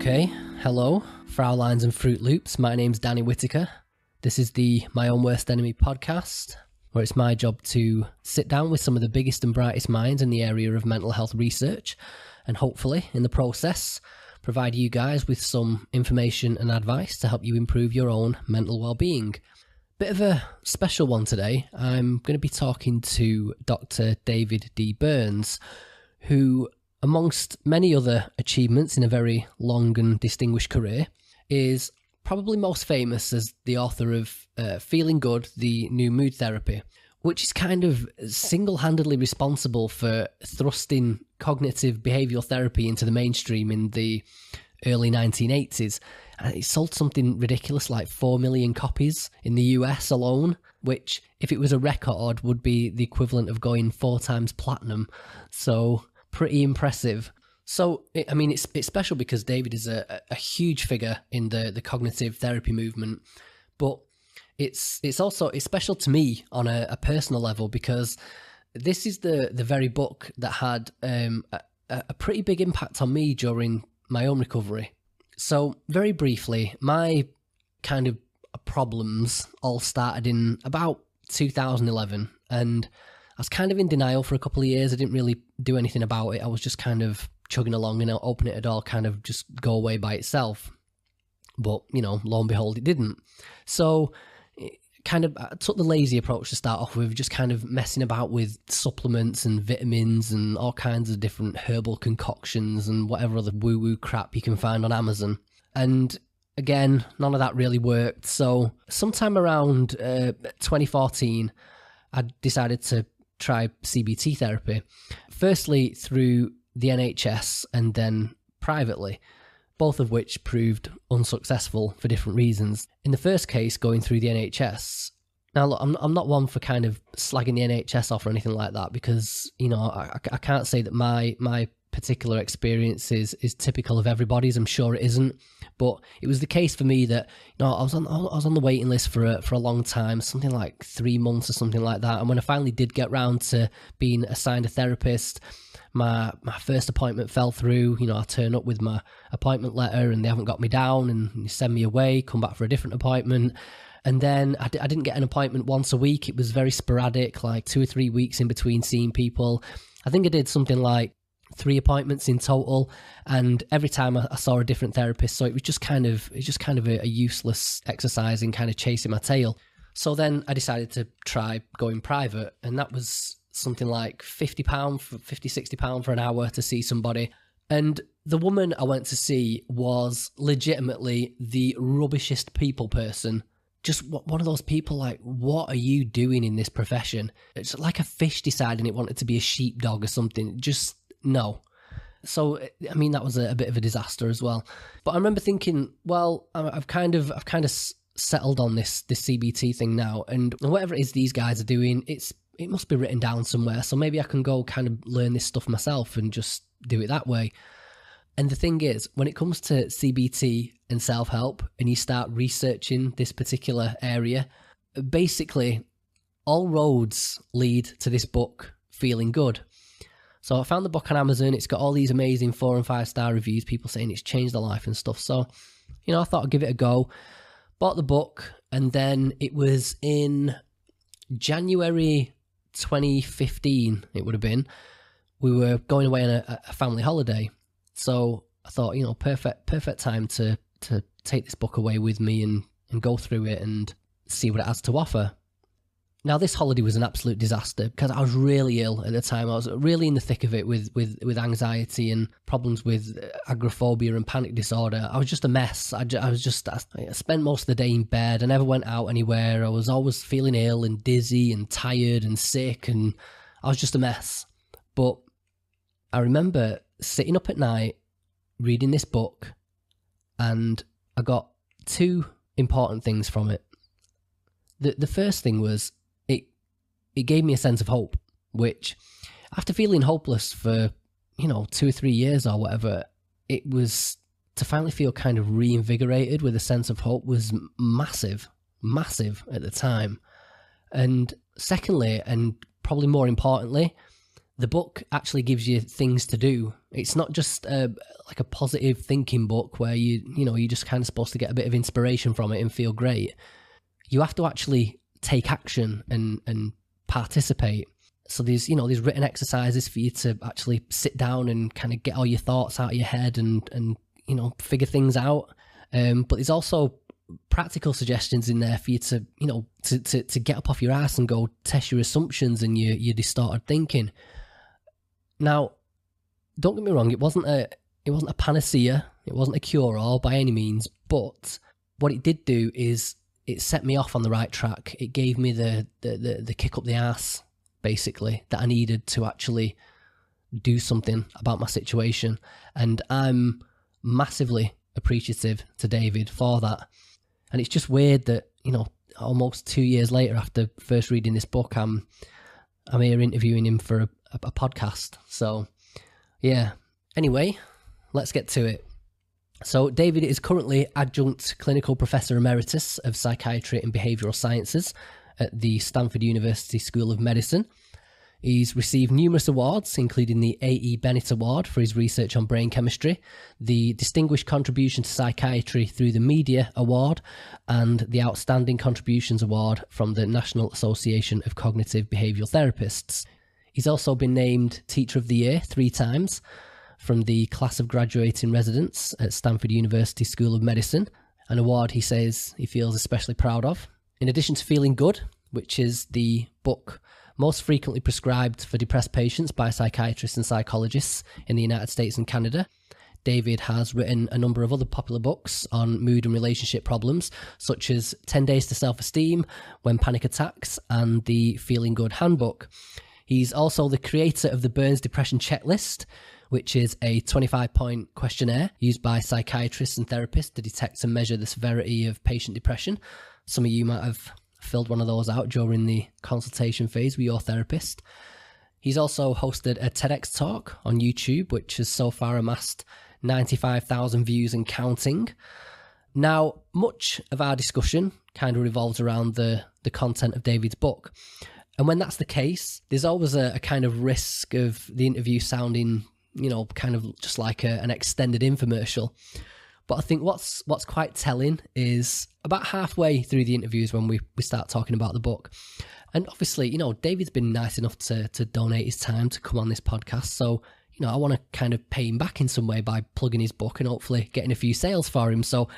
Okay, hello, Frauleins and Fruit Loops. My name's Danny Whitaker. This is the My Own Worst Enemy podcast, where it's my job to sit down with some of the biggest and brightest minds in the area of mental health research, and hopefully, in the process, provide you guys with some information and advice to help you improve your own mental well-being. Bit of a special one today. I'm going to be talking to Dr. David D. Burns, who, amongst many other achievements in a very long and distinguished career, is probably most famous as the author of Feeling Good, the New Mood Therapy, which is kind of single-handedly responsible for thrusting cognitive behavioural therapy into the mainstream in the early 1980s. And it sold something ridiculous like 4 million copies in the US alone, which, if it was a record, would be the equivalent of going 4 times platinum. So, pretty impressive. So, it's special because David is a huge figure in the cognitive therapy movement, but it's also special to me on a personal level because this is the very book that had a pretty big impact on me during my own recovery. So, very briefly, my kind of problems all started in about 2011, and I was kind of in denial for a couple of years. I didn't really do anything about it. I was just kind of chugging along and hoping it'd all kind of just go away by itself. But, lo and behold, it didn't. So, I took the lazy approach to start off with, just kind of messing about with supplements and vitamins and all kinds of different herbal concoctions and whatever other woo-woo crap you can find on Amazon. And again, none of that really worked. So sometime around 2014, I decided to try CBT therapy. Firstly, through the NHS and then privately, both of which proved unsuccessful for different reasons. In the first case, going through the NHS. Now, look, I'm not one for kind of slagging the NHS off or anything like that because, I can't say that my particular experience is typical of everybody's. I'm sure it isn't. But it was the case for me that, I was on the waiting list for a long time, something like 3 months or something like that. And when I finally did get round to being assigned a therapist, my first appointment fell through. I turn up with my appointment letter and they haven't got me down and they send me away, come back for a different appointment. And then I didn't get an appointment once a week. It was very sporadic, like 2 or 3 weeks in between seeing people. I think I did something like 3 appointments in total, and every time I saw a different therapist. So it was just kind of a useless exercise in kind of chasing my tail. So then I decided to try going private, and that was something like £50, £60 for an hour to see somebody. And the woman I went to see was legitimately the rubbishest people person. Just one of those people like, what are you doing in this profession? It's like a fish deciding it wanted to be a sheepdog or something. Just no. So, that was a bit of a disaster as well. But I remember thinking, well, I've kind of settled on this CBT thing now, and whatever it is these guys are doing, it must be written down somewhere, so maybe I can go kind of learn this stuff myself and just do it that way. And the thing is, when it comes to CBT and self-help, and you start researching this particular area, basically, all roads lead to this book, Feeling Good. So I found the book on Amazon. It's got all these amazing 4 and 5 star reviews, people saying it's changed their life and stuff. So, I thought I'd give it a go. Bought the book, and then it was in January 2015, it would have been, we were going away on a family holiday. So I thought, perfect time to take this book away with me and go through it and see what it has to offer. Now, this holiday was an absolute disaster because I was really ill at the time. I was really in the thick of it with anxiety and problems with agoraphobia and panic disorder. I was just a mess. I spent most of the day in bed. I never went out anywhere. I was always feeling ill and dizzy and tired and sick, and I was just a mess. But I remember sitting up at night reading this book, and I got 2 important things from it. The first thing was, it gave me a sense of hope, which, after feeling hopeless for, 2 or 3 years or whatever, it was to finally feel kind of reinvigorated with a sense of hope was massive at the time. And secondly, and probably more importantly, the book actually gives you things to do. It's not just like a positive thinking book where you're just kind of supposed to get a bit of inspiration from it and feel great. You have to actually take action and participate. So there's written exercises for you to actually sit down and kind of get all your thoughts out of your head and figure things out. But there's also practical suggestions in there for you to to get up off your ass and go test your assumptions and your distorted thinking. Now, don't get me wrong, it wasn't a panacea, it wasn't a cure-all by any means, but what it did do is it set me off on the right track. It gave me the kick up the ass, basically, that I needed to actually do something about my situation. And I'm massively appreciative to David for that. And it's just weird that, almost 2 years later after first reading this book, I'm here interviewing him for a podcast. So, yeah. Anyway, let's get to it. So David is currently Adjunct Clinical Professor Emeritus of Psychiatry and Behavioural Sciences at the Stanford University School of Medicine. He's received numerous awards, including the A.E. Bennett Award for his research on brain chemistry, the Distinguished Contribution to Psychiatry through the Media Award, and the Outstanding Contributions Award from the National Association of Cognitive Behavioural Therapists. He's also been named Teacher of the Year 3 times from the class of graduating residents at Stanford University School of Medicine, an award he says he feels especially proud of. In addition to Feeling Good, which is the book most frequently prescribed for depressed patients by psychiatrists and psychologists in the United States and Canada, David has written a number of other popular books on mood and relationship problems, such as 10 Days to Self-Esteem, When Panic Attacks, and the Feeling Good Handbook. He's also the creator of the Burns Depression Checklist, which is a 25-point questionnaire used by psychiatrists and therapists to detect and measure the severity of patient depression. Some of you might have filled one of those out during the consultation phase with your therapist. He's also hosted a TEDx talk on YouTube, which has so far amassed 95,000 views and counting. Now, much of our discussion kind of revolves around the content of David's book. And when that's the case, there's always a kind of risk of the interview sounding, kind of just like an extended infomercial. But I think what's quite telling is about halfway through the interviews when we start talking about the book. And obviously, David's been nice enough to donate his time to come on this podcast. So, I want to kind of pay him back in some way by plugging his book and hopefully getting a few sales for him. So,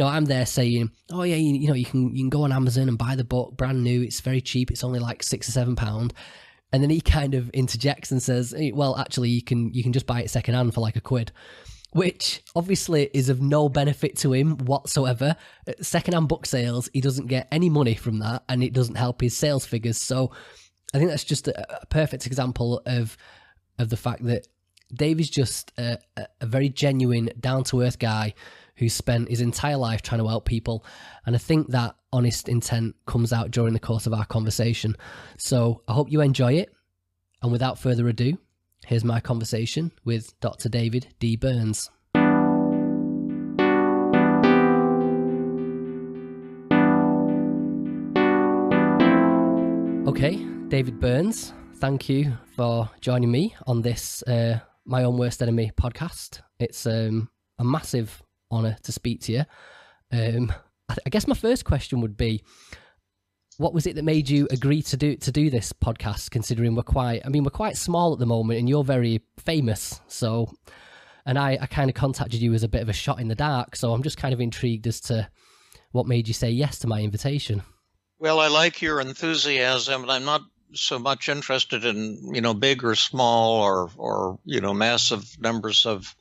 I'm there saying, oh yeah, you can go on Amazon and buy the book, brand new. It's very cheap. It's only like £6 or £7. And then he kind of interjects and says, hey, well, actually, you can just buy it secondhand for like £1, which obviously is of no benefit to him whatsoever. Secondhand book sales, he doesn't get any money from that, and it doesn't help his sales figures. So I think that's just a perfect example of the fact that Dave is just a very genuine, down-to-earth guy who's spent his entire life trying to help people. And I think that honest intent comes out during the course of our conversation. So I hope you enjoy it. And without further ado, here's my conversation with Dr. David D. Burns. Okay, David Burns, thank you for joining me on this My Own Worst Enemy podcast. It's a massive honour to speak to you. I guess my first question would be, what was it that made you agree to do this podcast, considering we're quite small at the moment and you're very famous. So, and I kind of contacted you as a bit of a shot in the dark. So I'm just kind of intrigued as to what made you say yes to my invitation. Well, I like your enthusiasm, and I'm not so much interested in, big or small or massive numbers of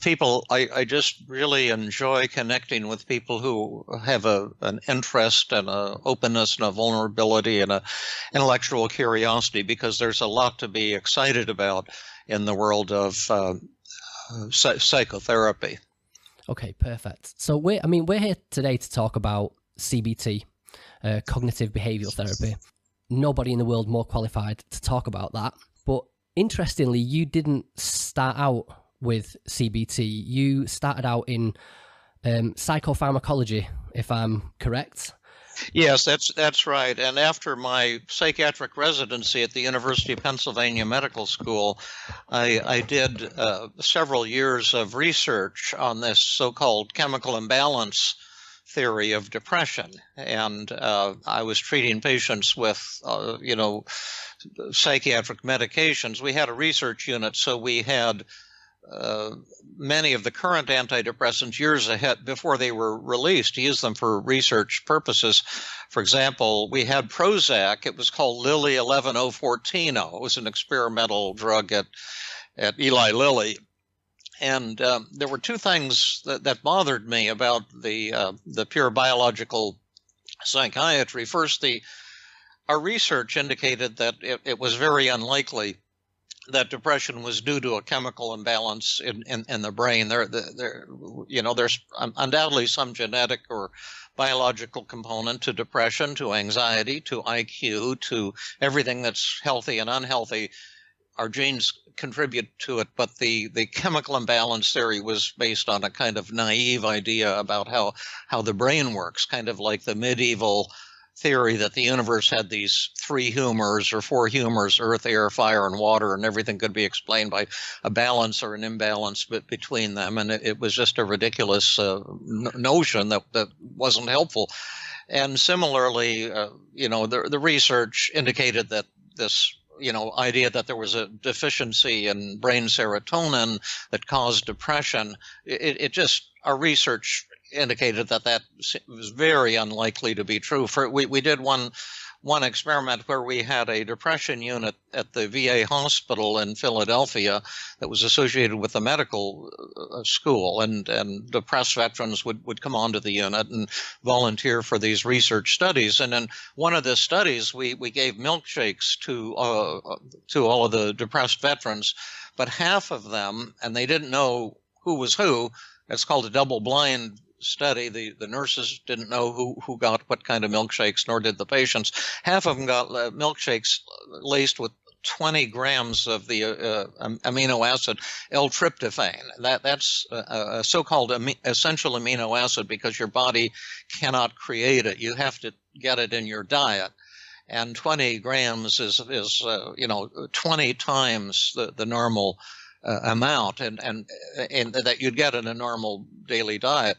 people. I just really enjoy connecting with people who have an interest and a openness and a vulnerability and a intellectual curiosity, because there's a lot to be excited about in the world of psychotherapy. Okay, perfect. So we're here today to talk about CBT, cognitive behavioural therapy. Nobody in the world more qualified to talk about that. But interestingly, you didn't start out with CBT. You started out in psychopharmacology, if I'm correct. Yes, that's right. And after my psychiatric residency at the University of Pennsylvania Medical School, I did several years of research on this so-called chemical imbalance theory of depression. And I was treating patients with, psychiatric medications. We had a research unit, so we had many of the current antidepressants years ahead before they were released to use them for research purposes. For example, we had Prozac. It was called Lilly 11014. It was an experimental drug at Eli Lilly. And there were two things that bothered me about the pure biological psychiatry. First, our research indicated that it was very unlikely that depression was due to a chemical imbalance in the brain. There's undoubtedly some genetic or biological component to depression, to anxiety, to IQ, to everything that's healthy and unhealthy. Our genes contribute to it, but the chemical imbalance theory was based on a kind of naive idea about how the brain works, kind of like the medieval theory that the universe had these three humors or four humors, earth, air, fire, and water, and everything could be explained by a balance or an imbalance between them. And it was just a ridiculous notion that wasn't helpful. And similarly, the research indicated that this idea that there was a deficiency in brain serotonin that caused depression, our research indicated that was very unlikely to be true. We did one experiment where we had a depression unit at the VA hospital in Philadelphia that was associated with the medical school, and depressed veterans would come onto the unit and volunteer for these research studies. And in one of the studies, we gave milkshakes to all of the depressed veterans, but half of them, and they didn't know who was who. It's called a double-blind study. The nurses didn't know who got what kind of milkshakes, nor did the patients. Half of them got milkshakes laced with 20 grams of the amino acid L-tryptophan. That's a so-called essential amino acid because your body cannot create it. You have to get it in your diet. And 20 grams is 20 times the normal amount, and that you'd get in a normal daily diet.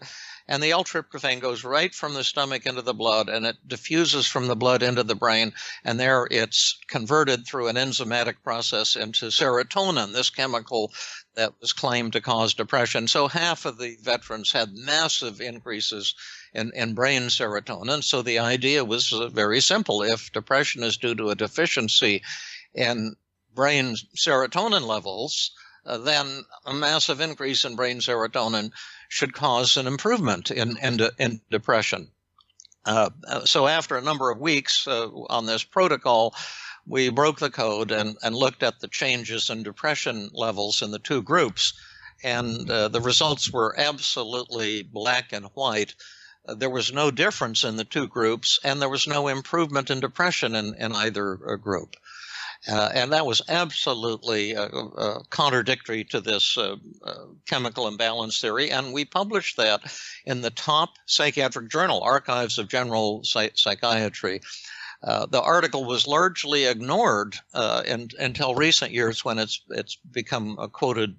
And the L-tryptophan goes right from the stomach into the blood, and it diffuses from the blood into the brain, and there it's converted through an enzymatic process into serotonin, this chemical that was claimed to cause depression. So half of the veterans had massive increases in brain serotonin. So the idea was very simple. If depression is due to a deficiency in brain serotonin levels, then a massive increase in brain serotonin should cause an improvement in depression. So after a number of weeks on this protocol, we broke the code and looked at the changes in depression levels in the two groups. And the results were absolutely black and white. There was no difference in the two groups, and there was no improvement in depression in either group. And that was absolutely contradictory to this chemical imbalance theory. And we published that in the top psychiatric journal, Archives of General Psychiatry. The article was largely ignored until recent years, when it's become quoted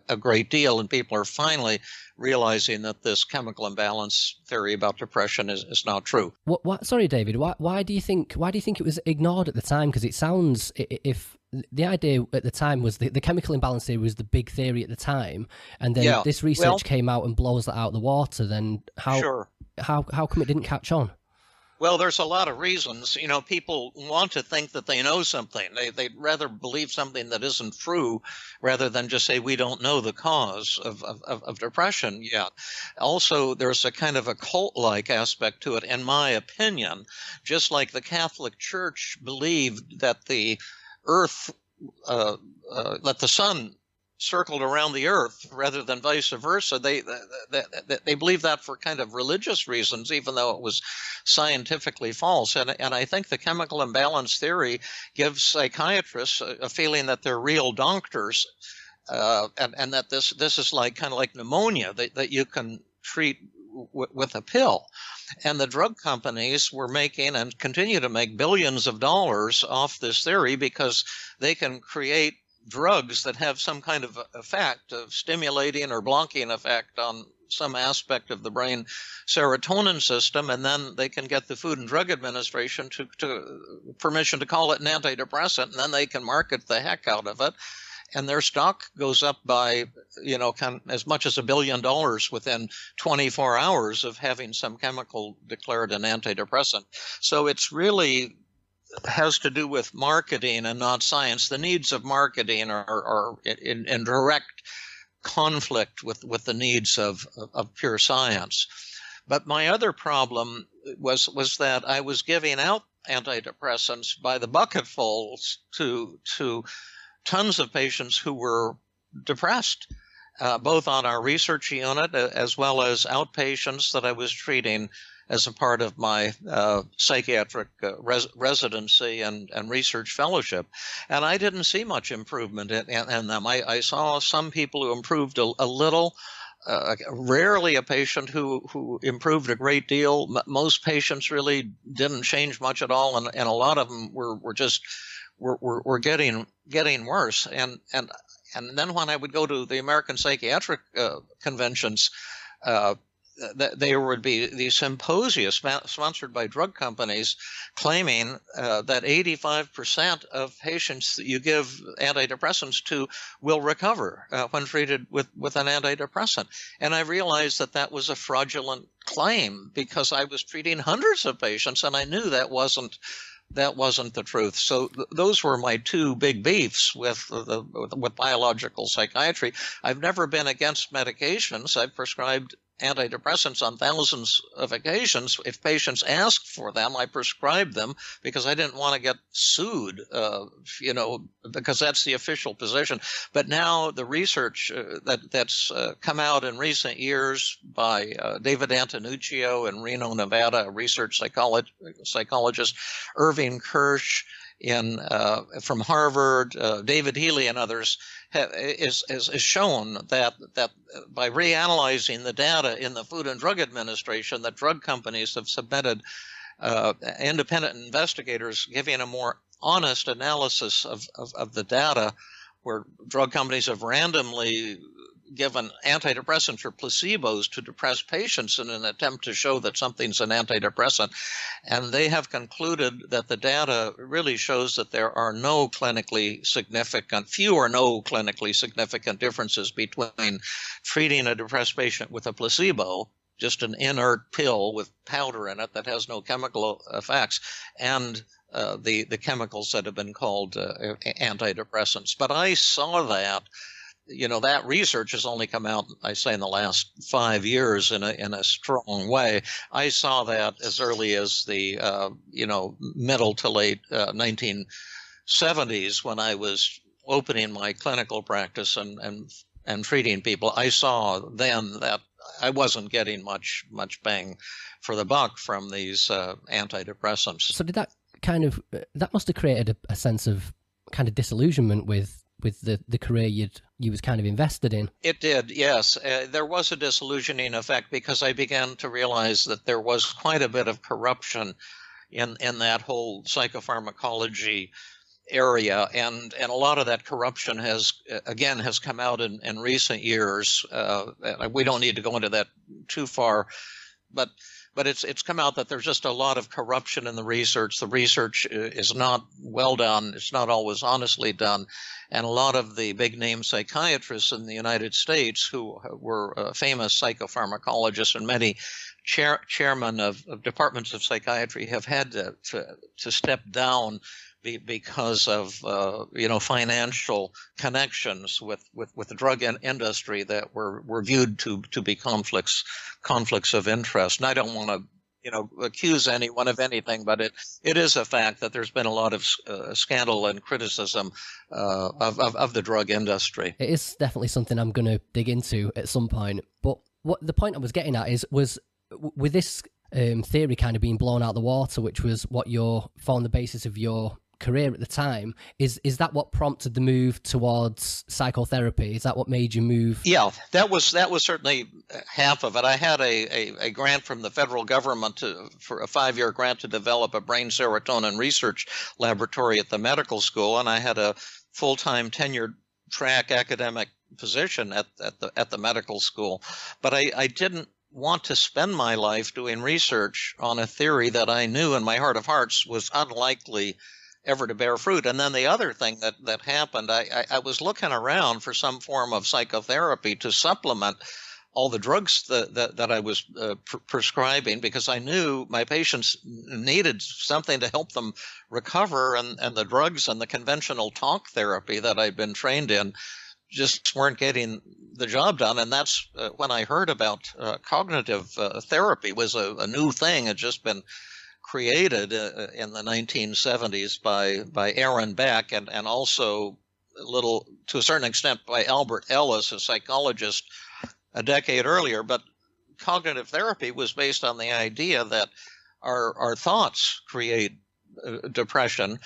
a great deal, and people are finally realizing that this chemical imbalance theory about depression is not true. What? Sorry, David. Why do you think it was ignored at the time? Because it sounds, if the idea at the time was the chemical imbalance theory was the big theory at the time, and then this research came out and blows that out of the water, then how come it didn't catch on? Well, there's a lot of reasons. People want to think that they know something. They'd rather believe something that isn't true rather than just say, we don't know the cause of depression yet. Also, there's a kind of a cult-like aspect to it, in my opinion. Just like the Catholic Church believed that the earth, that the sun circled around the earth rather than vice versa. They believe that for kind of religious reasons, even though it was scientifically false. And I think the chemical imbalance theory gives psychiatrists a feeling that they're real doctors, and that this is kind of like pneumonia, that you can treat with a pill. And the drug companies were making and continue to make billions of dollars off this theory because they can create drugs that have some kind of effect of stimulating or blocking effect on some aspect of the brain serotonin system, and then they can get the Food and Drug Administration to permission to call it an antidepressant, and then they can market the heck out of it. And their stock goes up by, as much as $1 billion within 24 hours of having some chemical declared an antidepressant. So it's really has to do with marketing and not science. The needs of marketing are in direct conflict with the needs of pure science. But my other problem was that I was giving out antidepressants by the bucketfuls to tons of patients who were depressed, both on our research unit as well as outpatients that I was treating as a part of my psychiatric residency and research fellowship. And I didn't see much improvement in them. I saw some people who improved a little, rarely a patient who improved a great deal. Most patients really didn't change much at all, and a lot of them were getting worse. And then when I would go to the American Psychiatric conventions, there would be these symposia sponsored by drug companies claiming that 85% of patients that you give antidepressants to will recover when treated with an antidepressant. And I realized that was a fraudulent claim because I was treating hundreds of patients, and I knew that wasn't the truth. So those were my two big beefs with biological psychiatry. I've never been against medications. I've prescribed antidepressants on thousands of occasions. If patients ask for them, I prescribe them because I didn't want to get sued, because that's the official position. But now the research that's come out in recent years by David Antonuccio in Reno, Nevada, a research psychologist, Irving Kirsch from Harvard, David Healy and others is shown that by reanalyzing the data in the Food and Drug Administration, that drug companies have submitted independent investigators giving a more honest analysis of the data, where drug companies have randomly given antidepressants or placebos to depressed patients in an attempt to show that something's an antidepressant. And they have concluded that the data really shows that there are few or no clinically significant differences between treating a depressed patient with a placebo, just an inert pill with powder in it that has no chemical effects, and the chemicals that have been called antidepressants. But I saw that. That research has only come out, I say, in the last 5 years in a strong way. I saw that as early as the, middle to late 1970s when I was opening my clinical practice and treating people. I saw then that I wasn't getting much bang for the buck from these antidepressants. So did that that must have created a sense of kind of disillusionment with the career you was kind of invested in? It did, yes. There was a disillusioning effect because I began to realize that there was quite a bit of corruption in that whole psychopharmacology area, and a lot of that corruption has come out in recent years. We don't need to go into that too far, but it's come out that there's just a lot of corruption in the research. The research is not well done. It's not always honestly done. And a lot of the big-name psychiatrists in the United States who were famous psychopharmacologists, and many chairmen of departments of psychiatry have had to step down because of financial connections with the drug industry that were viewed to be conflicts of interest. And I don't want to accuse anyone of anything, but it is a fact that there's been a lot of scandal and criticism of the drug industry. It is definitely something I'm going to dig into at some point. But what the point I was getting at was with this theory kind of being blown out the water, which was what formed the basis of your career at the time, is that what prompted the move towards psychotherapy? Is that what made you move? Yeah, that was certainly half of it. I had a grant from the federal government for a 5-year grant to develop a brain serotonin research laboratory at the medical school, and I had a full-time tenured track academic position at the medical school. But I didn't want to spend my life doing research on a theory that I knew in my heart of hearts was unlikely ever to bear fruit. And then the other thing that happened, I was looking around for some form of psychotherapy to supplement all the drugs that I was prescribing, because I knew my patients needed something to help them recover, and the drugs and the conventional talk therapy that I'd been trained in just weren't getting the job done. And that's when I heard about cognitive therapy was a new thing. It had just been created in the 1970s by Aaron Beck, and also to a certain extent by Albert Ellis, a psychologist, a decade earlier. But cognitive therapy was based on the idea that our thoughts create depression,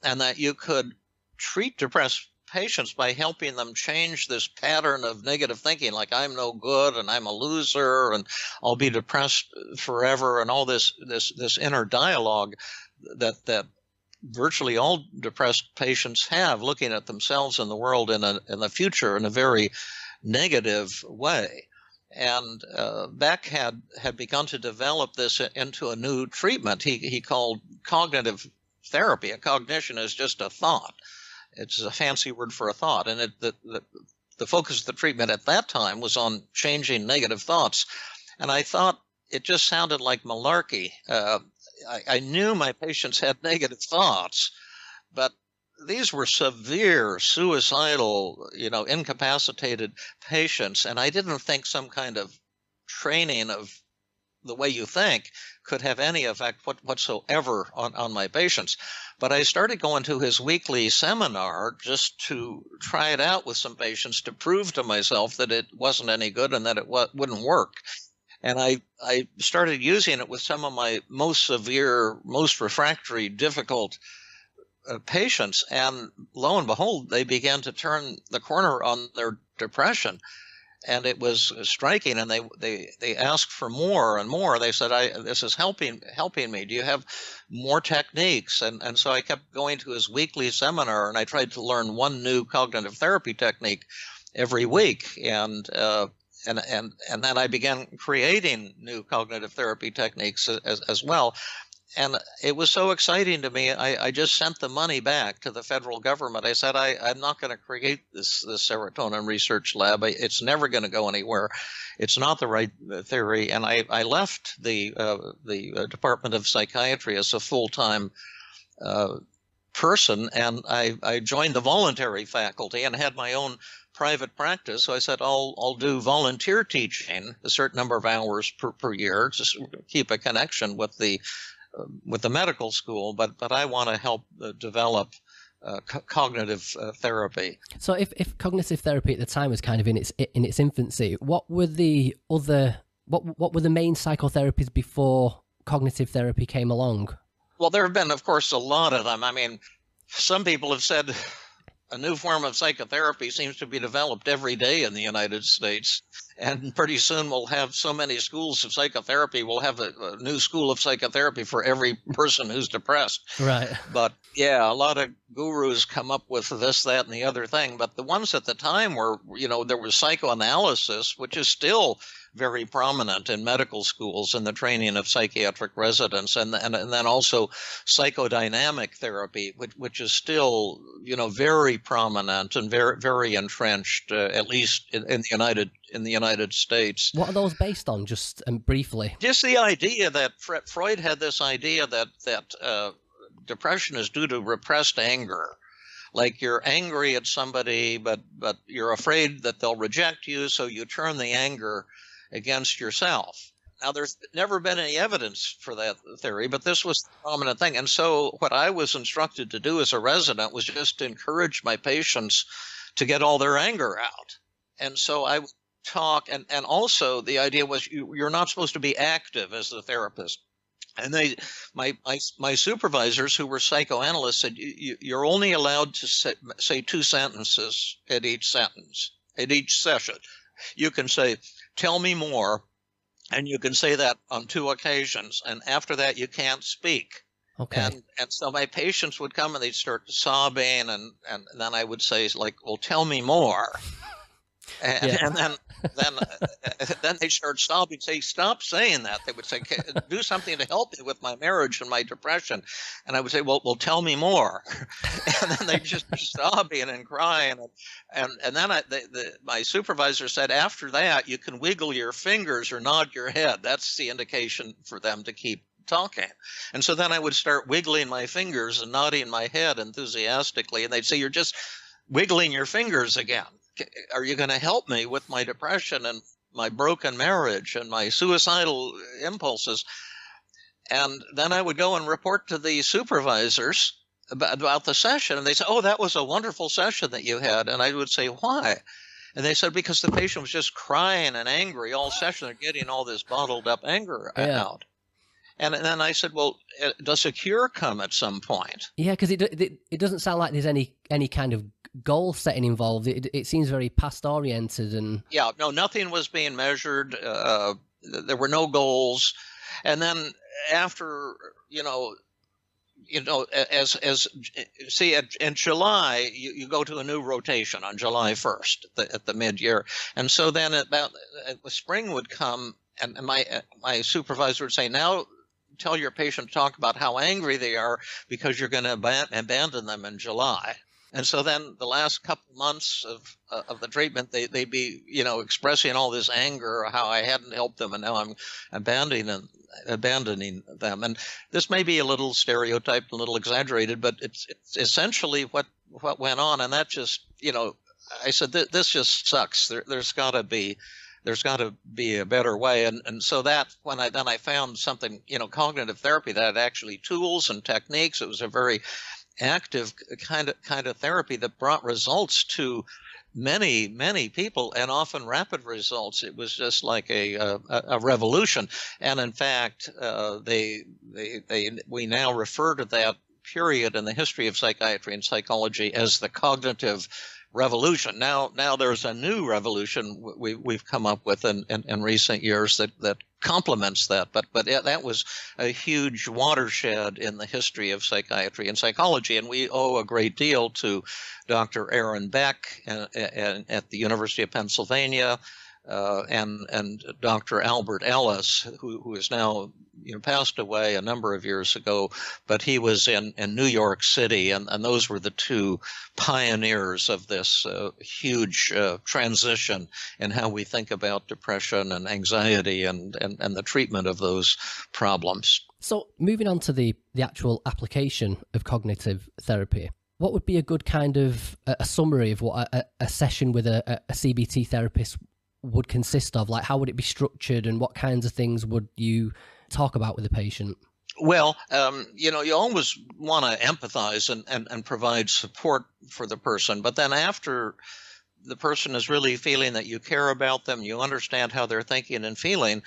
and that you could treat depressed patients by helping them change this pattern of negative thinking, like I'm no good and I'm a loser and I'll be depressed forever, and all this inner dialogue that virtually all depressed patients have, looking at themselves and the world in the future in a very negative way. And Beck had begun to develop this into a new treatment he called cognitive therapy. A cognition is just a thought. It's a fancy word for a thought. And the focus of the treatment at that time was on changing negative thoughts. And I thought it just sounded like malarkey. I knew my patients had negative thoughts, but these were severe, suicidal, incapacitated patients. And I didn't think some kind of training of the way you think could have any effect whatsoever on my patients. But I started going to his weekly seminar just to try it out with some patients to prove to myself that it wasn't any good and that it wouldn't work. And I started using it with some of my most severe, most refractory, difficult patients. And lo and behold, they began to turn the corner on their depression. And it was striking, and they asked for more and more. They said, "This is helping me. Do you have more techniques?" And so I kept going to his weekly seminar, and I tried to learn one new cognitive therapy technique every week. And then I began creating new cognitive therapy techniques as well. And it was so exciting to me, I just sent the money back to the federal government. I said, I'm not going to create this serotonin research lab. It's never going to go anywhere. It's not the right theory. And I left the Department of Psychiatry as a full-time person, and I joined the voluntary faculty and had my own private practice. So I said, I'll do volunteer teaching a certain number of hours per year to keep a connection with the medical school, but I want to help develop cognitive therapy. So if cognitive therapy at the time was kind of in its infancy, what were the main psychotherapies before cognitive therapy came along? Well, there have been, of course, a lot of them. I mean, some people have said a new form of psychotherapy seems to be developed every day in the United States. And pretty soon we'll have so many schools of psychotherapy, we'll have a new school of psychotherapy for every person who's depressed. Right. But yeah, a lot of gurus come up with this, that, and the other thing. But the ones at the time were, there was psychoanalysis, which is still very prominent in medical schools in the training of psychiatric residents, and then also psychodynamic therapy, which is still, very prominent and very, very entrenched, at least in the United States. What are those based on, just briefly? Just the idea that Freud had this idea that depression is due to repressed anger. Like you're angry at somebody, but you're afraid that they'll reject you, so you turn the anger against yourself. Now, there's never been any evidence for that theory, but this was the prominent thing. And so what I was instructed to do as a resident was just to encourage my patients to get all their anger out. And so I would talk, and also the idea was you're not supposed to be active as the therapist. And my supervisors, who were psychoanalysts, said you're only allowed to say two sentences at each session. You can say, tell me more. And you can say that on 2 occasions. And after that, you can't speak. Okay. And so my patients would come and they'd start sobbing. And then I would say, like, well, tell me more. And, Yeah. and then they start sobbing, say, stop saying that. They would say, do something to help me with my marriage and my depression. And I would say, well, tell me more. And then they just sobbing and crying. And then my supervisor said, after that, you can wiggle your fingers or nod your head. That's the indication for them to keep talking. And so then I would start wiggling my fingers and nodding my head enthusiastically. And they'd say, you're just wiggling your fingers again. Are you going to help me with my depression and my broken marriage and my suicidal impulses? And then I would go and report to the supervisors about the session. And they say, oh, that was a wonderful session that you had. And I would say, why? And they said, because the patient was just crying and angry all session. They're getting all this bottled up anger out. And then I said, well, does a cure come at some point? Yeah, because it doesn't sound like there's any kind of goal setting involved. It seems very past oriented. And yeah, no, nothing was being measured. There were no goals. And then after, as see, in July, you go to a new rotation on July 1st at the mid-year. And so then about spring would come, and my supervisor would say, now tell your patient to talk about how angry they are because you're going to abandon them in July. And so then the last couple months of the treatment, they'd be, expressing all this anger, how I hadn't helped them, and now I'm abandoning them. And this may be a little stereotyped, a little exaggerated, but it's essentially what went on. And that just, I said, this just sucks. There's got to be a better way. And so that when I found something, cognitive therapy that had actually tools and techniques, it was a very active kind of therapy that brought results to many people, and often rapid results. It was just like a revolution. And in fact, we now refer to that period in the history of psychiatry and psychology as the cognitive revolution. Now there's a new revolution we've come up with in recent years that complements that. But that was a huge watershed in the history of psychiatry and psychology, and we owe a great deal to Dr. Aaron Beck at the University of Pennsylvania, and Dr. Albert Ellis, who is now passed away a number of years ago, but he was in New York City, and those were the two pioneers of this huge transition in how we think about depression and anxiety and the treatment of those problems. So moving on to the actual application of cognitive therapy, what would be a good kind of a summary of what a session with a CBT therapist would consist of? Like, how would it be structured, and what kinds of things would you talk about with the patient? Well, you always want to empathize and provide support for the person. But then after the person is really feeling that you care about them, you understand how they're thinking and feeling,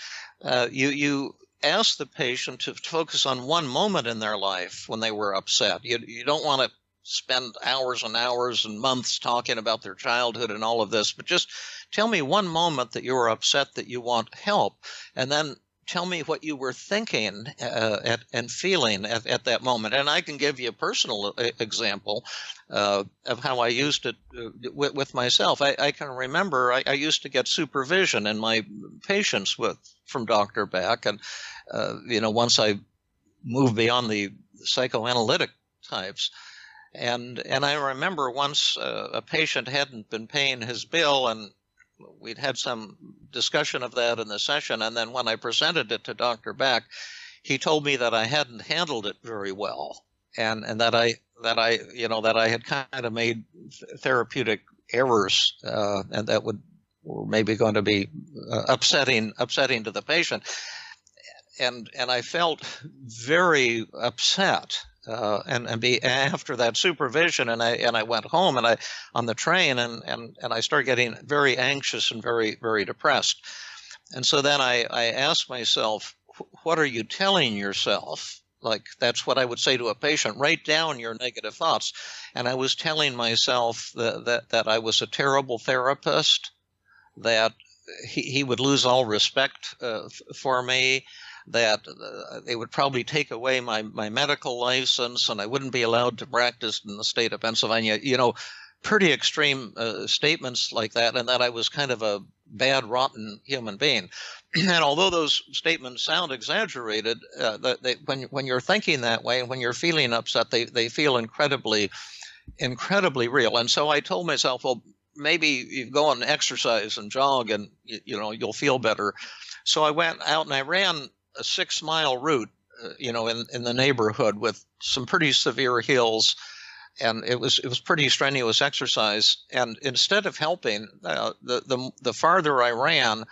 you ask the patient to focus on one moment in their life when they were upset. You don't want to spend hours and hours and months talking about their childhood and all of this, but just tell me one moment that you were upset that you want help, and then tell me what you were thinking and feeling at that moment. And I can give you a personal example of how I used it with myself. I can remember I used to get supervision in my patients from Dr. Beck, and once I moved beyond the psychoanalytic types. And I remember once a patient hadn't been paying his bill, and we'd had some discussion of that in the session. And then when I presented it to Dr. Beck, he told me that I hadn't handled it very well, and that I had kind of made therapeutic errors, and that were maybe going to be upsetting to the patient. And I felt very upset. And be after that supervision, and I went home, and I on the train, and I started getting very anxious and very, very depressed. And so then I asked myself, what are you telling yourself? Like, that's what I would say to a patient. Write down your negative thoughts. And I was telling myself that I was a terrible therapist, that he would lose all respect for me, that they would probably take away my medical license, and I wouldn't be allowed to practice in the state of Pennsylvania. Pretty extreme statements like that, and that I was kind of a bad, rotten human being. And although those statements sound exaggerated, when you're thinking that way and when you're feeling upset, they feel incredibly real. And so I told myself, well, maybe you go and exercise and jog, and you'll feel better. So I went out and I ran a 6-mile route, in the neighborhood with some pretty severe hills. And it was pretty strenuous exercise. And instead of helping, the farther I ran,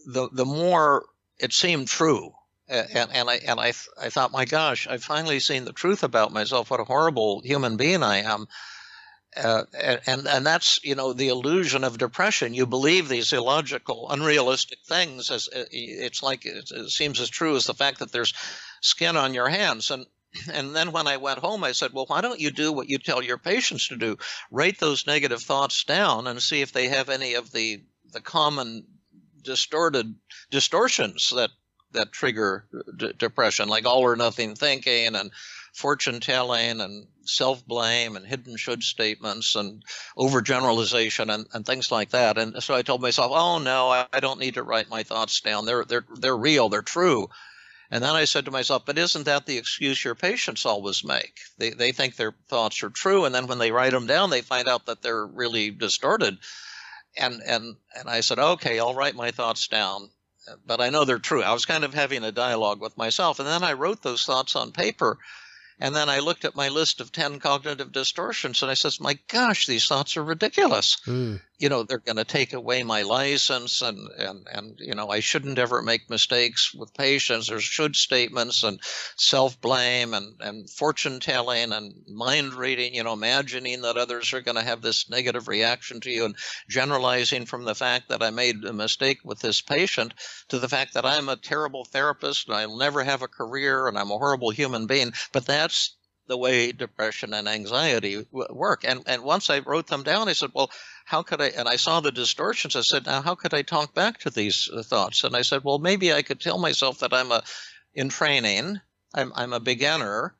the more it seemed true. And I thought, my gosh, I've finally seen the truth about myself. What a horrible human being I am. And that's, the illusion of depression. You believe these illogical, unrealistic things as it's like it seems as true as the fact that there's skin on your hands. And then when I went home, I said, well, why don't you do what you tell your patients to do? Write those negative thoughts down and see if they have any of the common distortions that trigger depression, like all or nothing thinking and fortune telling and self-blame and hidden should statements and overgeneralization and things like that. And so I told myself, oh no, I don't need to write my thoughts down. They're real, they're true. And then I said to myself, but isn't that the excuse your patients always make? They think their thoughts are true, and then when they write them down, they find out that they're really distorted. And I said, okay, I'll write my thoughts down, but I know they're true. I was kind of having a dialogue with myself, and then I wrote those thoughts on paper. And then I looked at my list of 10 cognitive distortions, and I says, my gosh, these thoughts are ridiculous. They're going to take away my license, and I shouldn't ever make mistakes with patients. There's should statements and self-blame and fortune telling and mind reading, imagining that others are going to have this negative reaction to you, and generalizing from the fact that I made a mistake with this patient to the fact that I'm a terrible therapist and I'll never have a career and I'm a horrible human being. But that's the way depression and anxiety work. And once I wrote them down, I said, well, how could I, and I saw the distortions. I said, now how could I talk back to these thoughts? And I said, well, maybe I could tell myself that in training, I'm a beginner.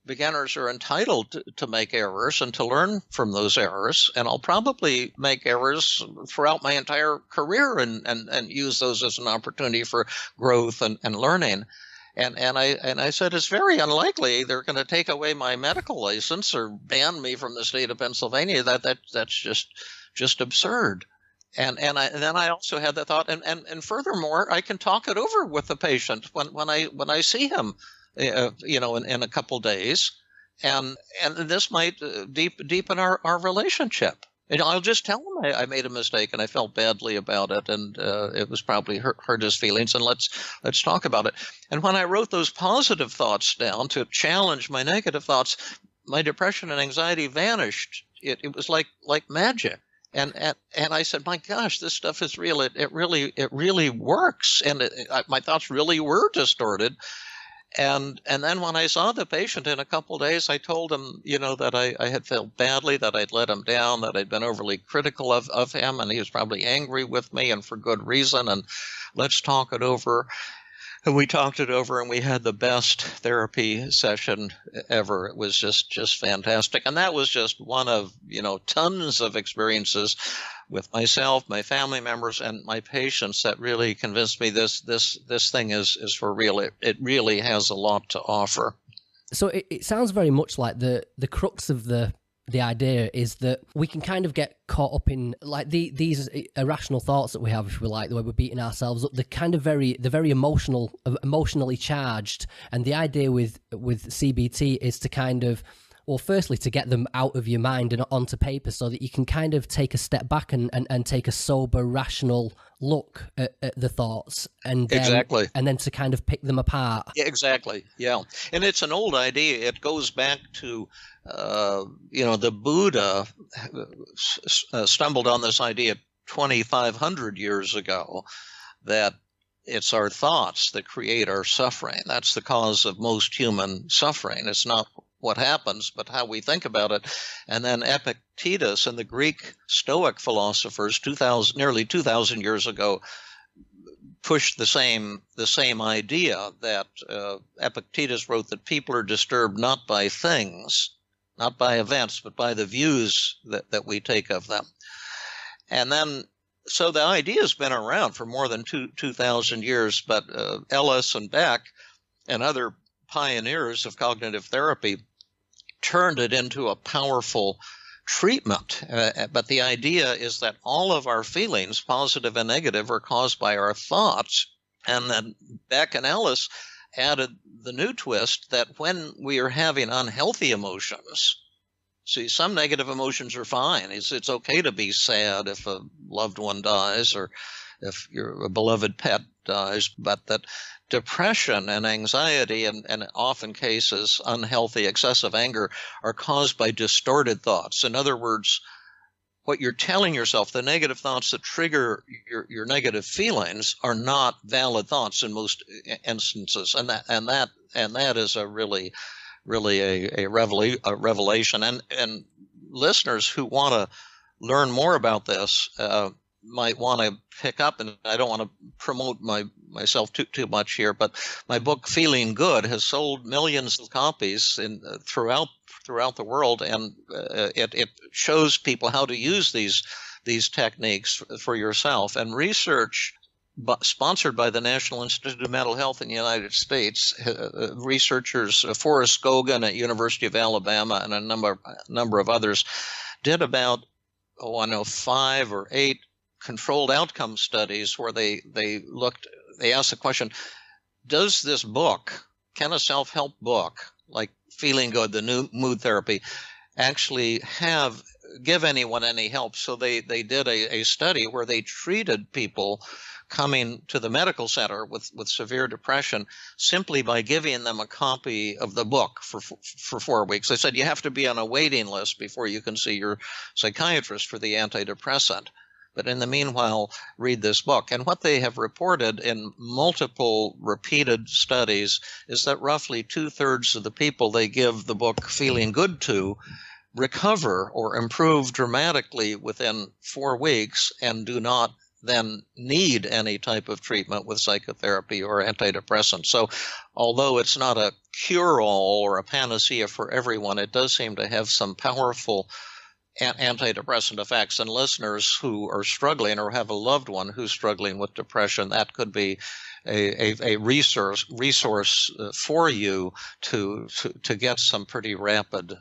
Beginners are entitled to make errors and to learn from those errors. And I'll probably make errors throughout my entire career and use those as an opportunity for growth and learning. And I said, it's very unlikely they're going to take away my medical license or ban me from the state of Pennsylvania. That's just absurd. And then I also had the thought, and furthermore, I can talk it over with the patient when I see him, in a couple days, and this might deepen our relationship. And I'll just tell him I made a mistake and I felt badly about it, and it was probably hurt his feelings, and let's talk about it. And when I wrote those positive thoughts down to challenge my negative thoughts, my depression and anxiety vanished. It was like magic. And I said, my gosh, this stuff is real. It really works. And my thoughts really were distorted. And then when I saw the patient in a couple of days, I told him, that I had felt badly, that I'd let him down, that I'd been overly critical of him, and he was probably angry with me, and for good reason, and let's talk it over. And we talked it over, and we had the best therapy session ever. It was just fantastic. And that was just one of, tons of experiences with myself, my family members, and my patients that really convinced me this thing is for real. It really has a lot to offer. So it sounds very much like the crux of the idea is that we can kind of get caught up in like these irrational thoughts that we have, if we like, the way we're beating ourselves up. They're kind of very emotionally charged. And the idea with CBT is to kind of, well, firstly, to get them out of your mind and onto paper so that you can kind of take a step back and take a sober, rational look at the thoughts and then, exactly. And then to kind of pick them apart. Yeah, exactly. Yeah. And it's an old idea. It goes back to, the Buddha stumbled on this idea 2,500 years ago that it's our thoughts that create our suffering. That's the cause of most human suffering. It's not what happens, but how we think about it. And then Epictetus and the Greek Stoic philosophers nearly 2,000 years ago pushed the same idea that Epictetus wrote that people are disturbed not by things, not by events, but by the views that we take of them. And then, so the idea has been around for more than 2,000 years, but Ellis and Beck and other pioneers of cognitive therapy turned it into a powerful treatment. But the idea is that all of our feelings, positive and negative, are caused by our thoughts. And then Beck and Ellis added the new twist that when we are having unhealthy emotions, see, some negative emotions are fine. It's okay to be sad if a loved one dies or if a beloved pet dies, but that depression and anxiety and often cases unhealthy excessive anger are caused by distorted thoughts. In other words, what you're telling yourself, the negative thoughts that trigger your negative feelings, are not valid thoughts in most instances, and that is a really a revelation. And listeners who want to learn more about this might want to pick up, and I don't want to promote myself too much here, but my book Feeling Good has sold millions of copies throughout the world, and it shows people how to use these techniques for yourself. And research sponsored by the National Institute of Mental Health in the United States, researchers Forrest Gogan at University of Alabama and a number of others did about 5 or 8 controlled outcome studies where they asked the question, does this book, can a self-help book like Feeling Good, the new mood therapy, actually give anyone any help? So they did a study where they treated people coming to the medical center with severe depression simply by giving them a copy of the book for 4 weeks. They said you have to be on a waiting list before you can see your psychiatrist for the antidepressant. But in the meanwhile, read this book. And what they have reported in multiple repeated studies is that roughly 2/3 of the people they give the book Feeling Good to recover or improve dramatically within 4 weeks and do not then need any type of treatment with psychotherapy or antidepressants. So although it's not a cure-all or a panacea for everyone, it does seem to have some powerful antidepressant effects. And listeners who are struggling or have a loved one who's struggling with depression, that could be a resource for you to get some pretty rapid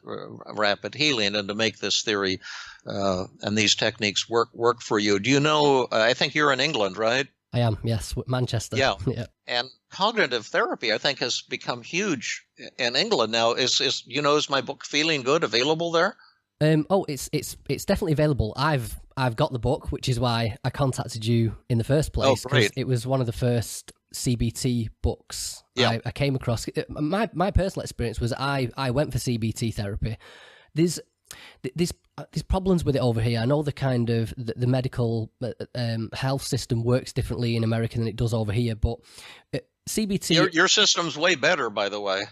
healing and to make this theory and these techniques work for you. Do you know? I think you're in England, right? I am, yes, Manchester. Yeah. Yeah. And cognitive therapy, I think, has become huge in England now. Is my book Feeling Good available there? It's definitely available. I've got the book, which is why I contacted you in the first place. Oh, great. It was one of the first CBT books I came across. My personal experience was I went for CBT therapy. There's problems with it over here. I know the kind of the medical health system works differently in America than it does over here, but CBT. Your system's way better, by the way.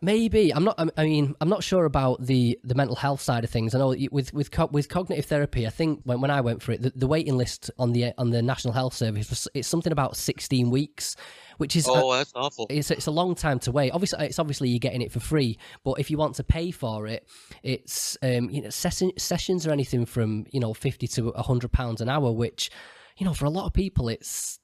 Maybe I'm not sure about the mental health side of things. I know with cognitive therapy, I think when I went for it, the waiting list on the National Health Service it's something about 16 weeks, which is that's awful. It's a long time to wait. Obviously you're getting it for free, but if you want to pay for it, it's sessions are anything from £50 to £100 an hour, which for a lot of people it's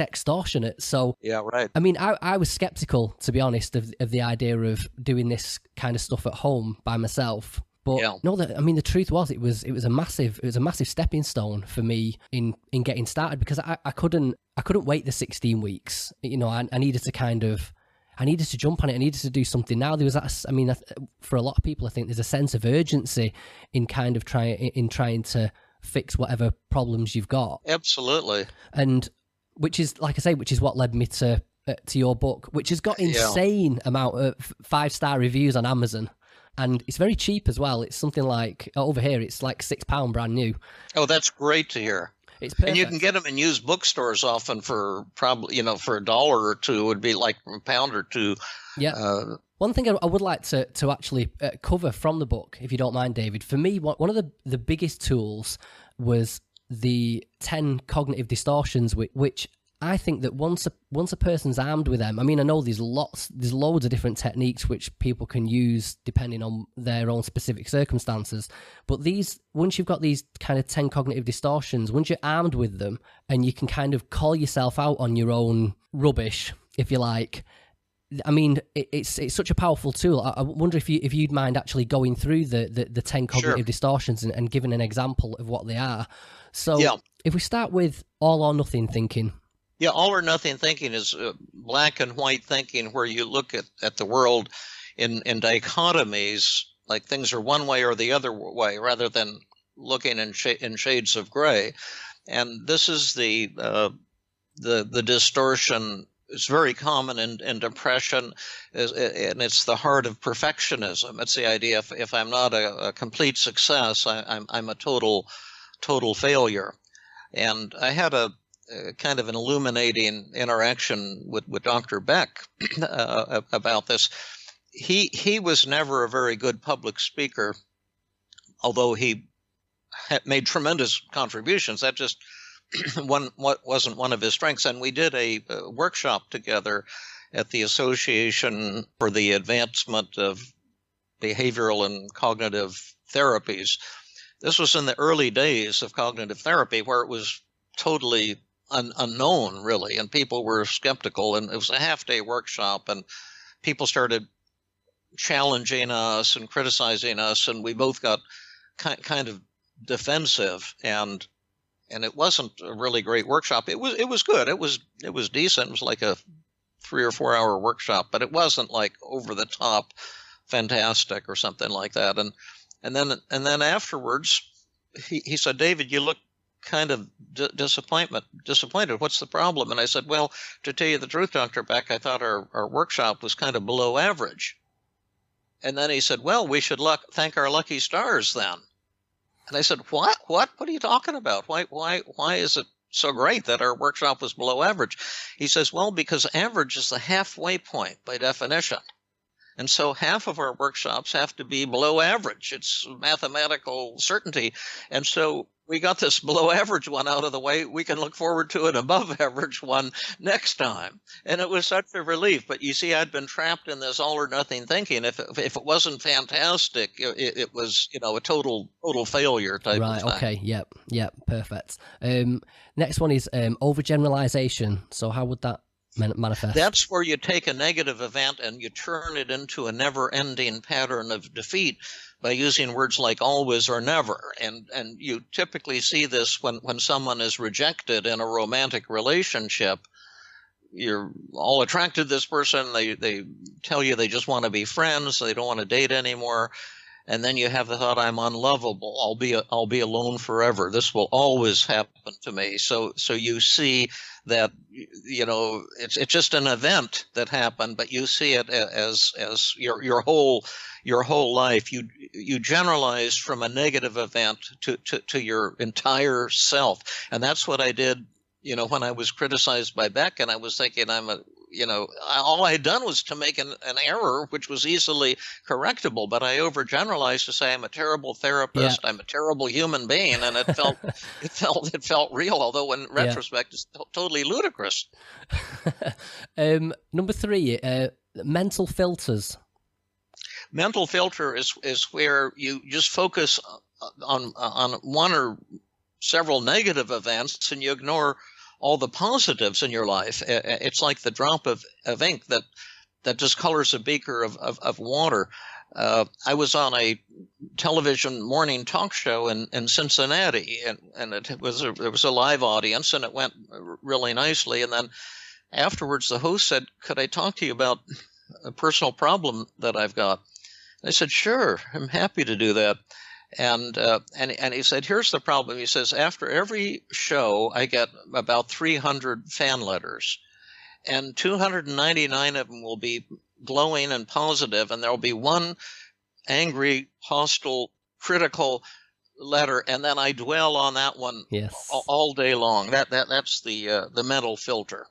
extortionate. So yeah, right. I mean, I was skeptical, to be honest, of the idea of doing this kind of stuff at home by myself. But the truth was it was a massive stepping stone for me in getting started, because I couldn't wait the 16 weeks. I needed to jump on it. I needed to do something now. There was for a lot of people, I think there's a sense of urgency in kind of trying to fix whatever problems you've got. Absolutely. And which is, like I say, what led me to your book, which has got insane amount of 5-star reviews on Amazon, and it's very cheap as well. It's something like over here, it's like £6 brand new. Oh, that's great to hear. It's And you can perfect. get them in used bookstores often for probably, for $1 or $2. It would be like a pound or two. Yeah. One thing I would like to actually cover from the book, if you don't mind, David, for me, one of the biggest tools was the 10 cognitive distortions, which I think that once a person's armed with them, I mean, I know there's loads of different techniques which people can use depending on their own specific circumstances. But once you've got these kind of 10 cognitive distortions, once you're armed with them and you can kind of call yourself out on your own rubbish, if you like, I mean, it's such a powerful tool. I wonder if you'd mind actually going through the 10 cognitive Sure. distortions and giving an example of what they are. So Yeah. if we start with all or nothing thinking. Yeah, all or nothing thinking is black and white thinking, where you look at the world in dichotomies, like things are one way or the other way, rather than looking in shades of gray. And this is the distortion. It's very common in depression, and it's the heart of perfectionism. It's the idea if I'm not a complete success, I'm a total failure. And I had a kind of an illuminating interaction with Dr. Beck about this. He was never a very good public speaker, although he had made tremendous contributions. That just wasn't one of his strengths. And we did a workshop together at the Association for the Advancement of Behavioral and Cognitive Therapies. This was in the early days of cognitive therapy, where it was totally unknown, really, and people were skeptical. And it was a half-day workshop, and people started challenging us and criticizing us, and we both got kind of defensive. And it wasn't a really great workshop. It was good. It was decent. It was like a 3 or 4 hour workshop, but it wasn't like over the top fantastic or something like that. And then afterwards, he said, "David, you look kind of disappointed. What's the problem?" And I said, "Well, to tell you the truth, Dr. Beck, I thought our workshop was kind of below average." And then he said, "Well, we should thank our lucky stars then." And I said, "What? What are you talking about? Why is it so great that our workshop was below average?" He says, "Well, because average is the halfway point by definition. And so half of our workshops have to be below average. It's mathematical certainty. And so we got this below average one out of the way. We can look forward to an above average one next time." And it was such a relief. But you see, I'd been trapped in this all or nothing thinking. If it wasn't fantastic, it was, a total failure type Right. of thing. Okay. Yep. Perfect. Next one is overgeneralization. So how would that manifest? That's where you take a negative event and you turn it into a never-ending pattern of defeat by using words like always or never. And you typically see this when someone is rejected in a romantic relationship. You're all attracted to this person. They tell you they just want to be friends. They don't want to date anymore. And then you have the thought, "I'm unlovable. I'll be alone forever. This will always happen to me." So you see that, it's just an event that happened, but you see it as your whole life. You generalize from a negative event to your entire self. And that's what I did, when I was criticized by Beck, and I was thinking all I had done was to make an error, which was easily correctable, but I overgeneralized to say I'm a terrible therapist, I'm a terrible human being, and it felt real, although in retrospect it's totally ludicrous. Number 3, mental filters. Mental filter is where you just focus on one or several negative events, and you ignore all the positives in your life. It's like the drop of ink that discolors a beaker of water. I was on a television morning talk show in Cincinnati, and there was a live audience, and it went really nicely. And then afterwards, the host said, "Could I talk to you about a personal problem that I've got?" I said, "Sure, I'm happy to do that." And he said, "Here's the problem." He says, "After every show, I get about 300 fan letters, and 299 of them will be glowing and positive, and there'll be one angry, hostile, critical, letter, and then I dwell on that one Yes. all day long. That's the mental filter.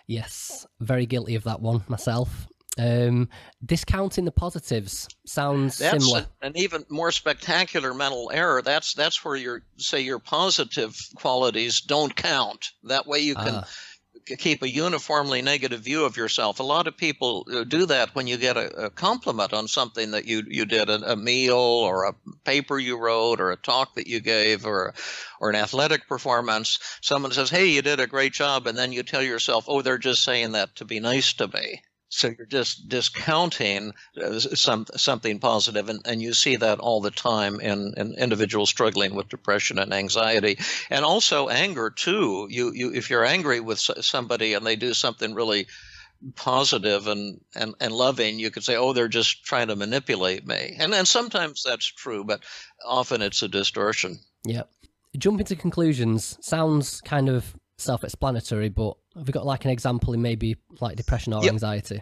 Yes, very guilty of that one myself. Discounting the positives sounds similar. An even more spectacular mental error. That's where your positive qualities don't count. That way you can keep a uniformly negative view of yourself. A lot of people do that when you get a compliment on something that you did, a meal or a paper you wrote or a talk that you gave or an athletic performance. Someone says, hey, you did a great job. And then you tell yourself, oh, they're just saying that to be nice to me. So you're just discounting something positive, and you see that all the time in individuals struggling with depression and anxiety, and also anger too. You if you're angry with somebody and they do something really positive and loving, you could say, oh, they're just trying to manipulate me, and sometimes that's true, but often it's a distortion. Yeah, jumping to conclusions sounds kind of self-explanatory, but have we got like an example in maybe like depression or anxiety?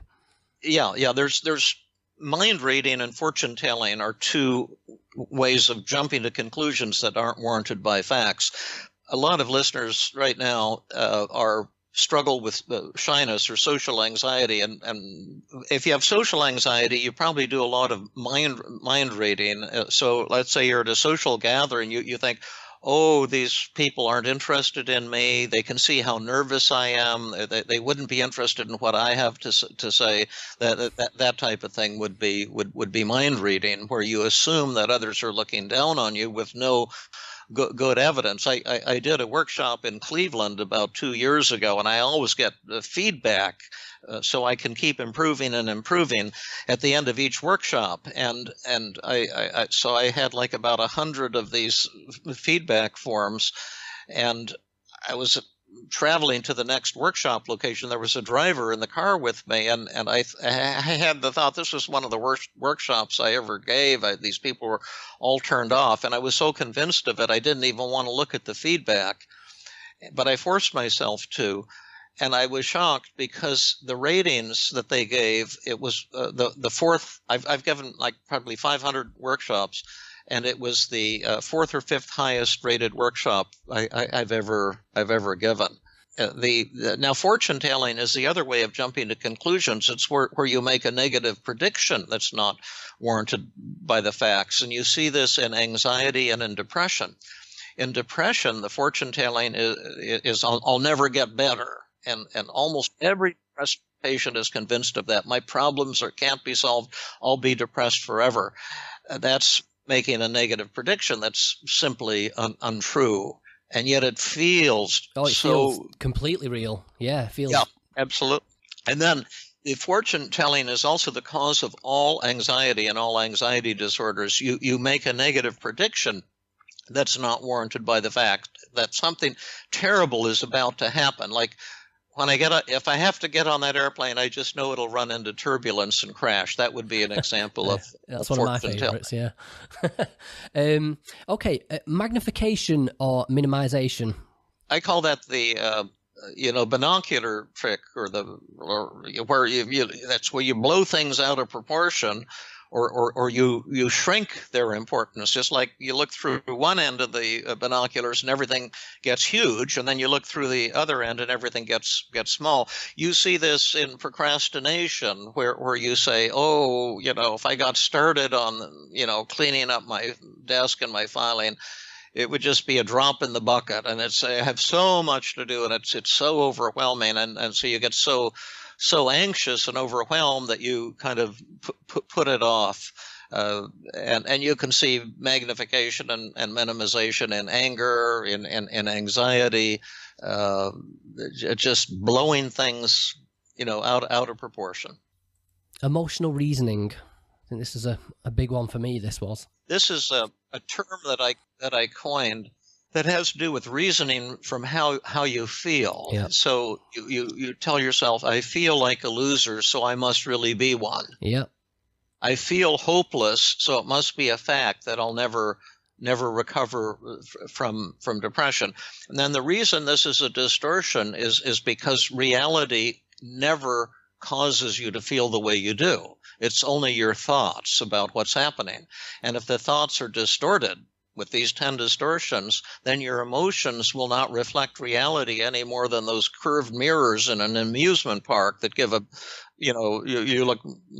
Yeah. There's mind reading and fortune telling are two ways of jumping to conclusions that aren't warranted by facts. A lot of listeners right now struggle with shyness or social anxiety, and if you have social anxiety, you probably do a lot of mind reading. So let's say you're at a social gathering, you think, oh, these people aren't interested in me. They can see how nervous I am. They wouldn't be interested in what I have to say. That type of thing would be mind reading, where you assume that others are looking down on you with no good evidence. I did a workshop in Cleveland about 2 years ago, and I always get feedback so I can keep improving and improving at the end of each workshop. And so I had like about 100 of these feedback forms, and I was traveling to the next workshop location. There was a driver in the car with me, and I had the thought, this was one of the worst workshops I ever gave. These people were all turned off, and I was so convinced of it, I didn't even want to look at the feedback. But I forced myself to. And I was shocked because the ratings that they gave, it was the fourth. I've given like probably 500 workshops, and it was the fourth or fifth highest rated workshop I've ever given. Now, fortune telling is the other way of jumping to conclusions. It's where you make a negative prediction that's not warranted by the facts, and you see this in anxiety and in depression. In depression, the fortune telling is I'll never get better. And almost every depressed patient is convinced of that. My problems can't be solved. I'll be depressed forever. That's making a negative prediction that's simply untrue. And yet it feels feels completely real. Yeah, it feels. Yeah, absolutely. And then the fortune telling is also the cause of all anxiety and all anxiety disorders. You make a negative prediction that's not warranted by the fact that something terrible is about to happen. Like, when if I have to get on that airplane, I just know it'll run into turbulence and crash. That would be an example of that's one of my favorites. Yeah. Okay, magnification or minimization. I call that the binocular trick, or where that's where you blow things out of proportion. Or you shrink their importance, just like you look through one end of the binoculars and everything gets huge, and then you look through the other end and everything gets small. You see this in procrastination, where you say, oh, if I got started on cleaning up my desk and my filing, it would just be a drop in the bucket, and I have so much to do, and it's so overwhelming, and so you get so anxious and overwhelmed that you kind of put it off. And you can see magnification and minimization in anger, in anxiety, just blowing things, out of proportion. Emotional reasoning. I think this is a big one for me. This is a term that I coined that has to do with reasoning from how you feel. Yeah. So you tell yourself, I feel like a loser, so I must really be one. Yeah. I feel hopeless, so it must be a fact that I'll never recover from depression. And then the reason this is a distortion is because reality never causes you to feel the way you do. It's only your thoughts about what's happening. And if the thoughts are distorted, with these 10 distortions, then your emotions will not reflect reality any more than those curved mirrors in an amusement park that give a, you look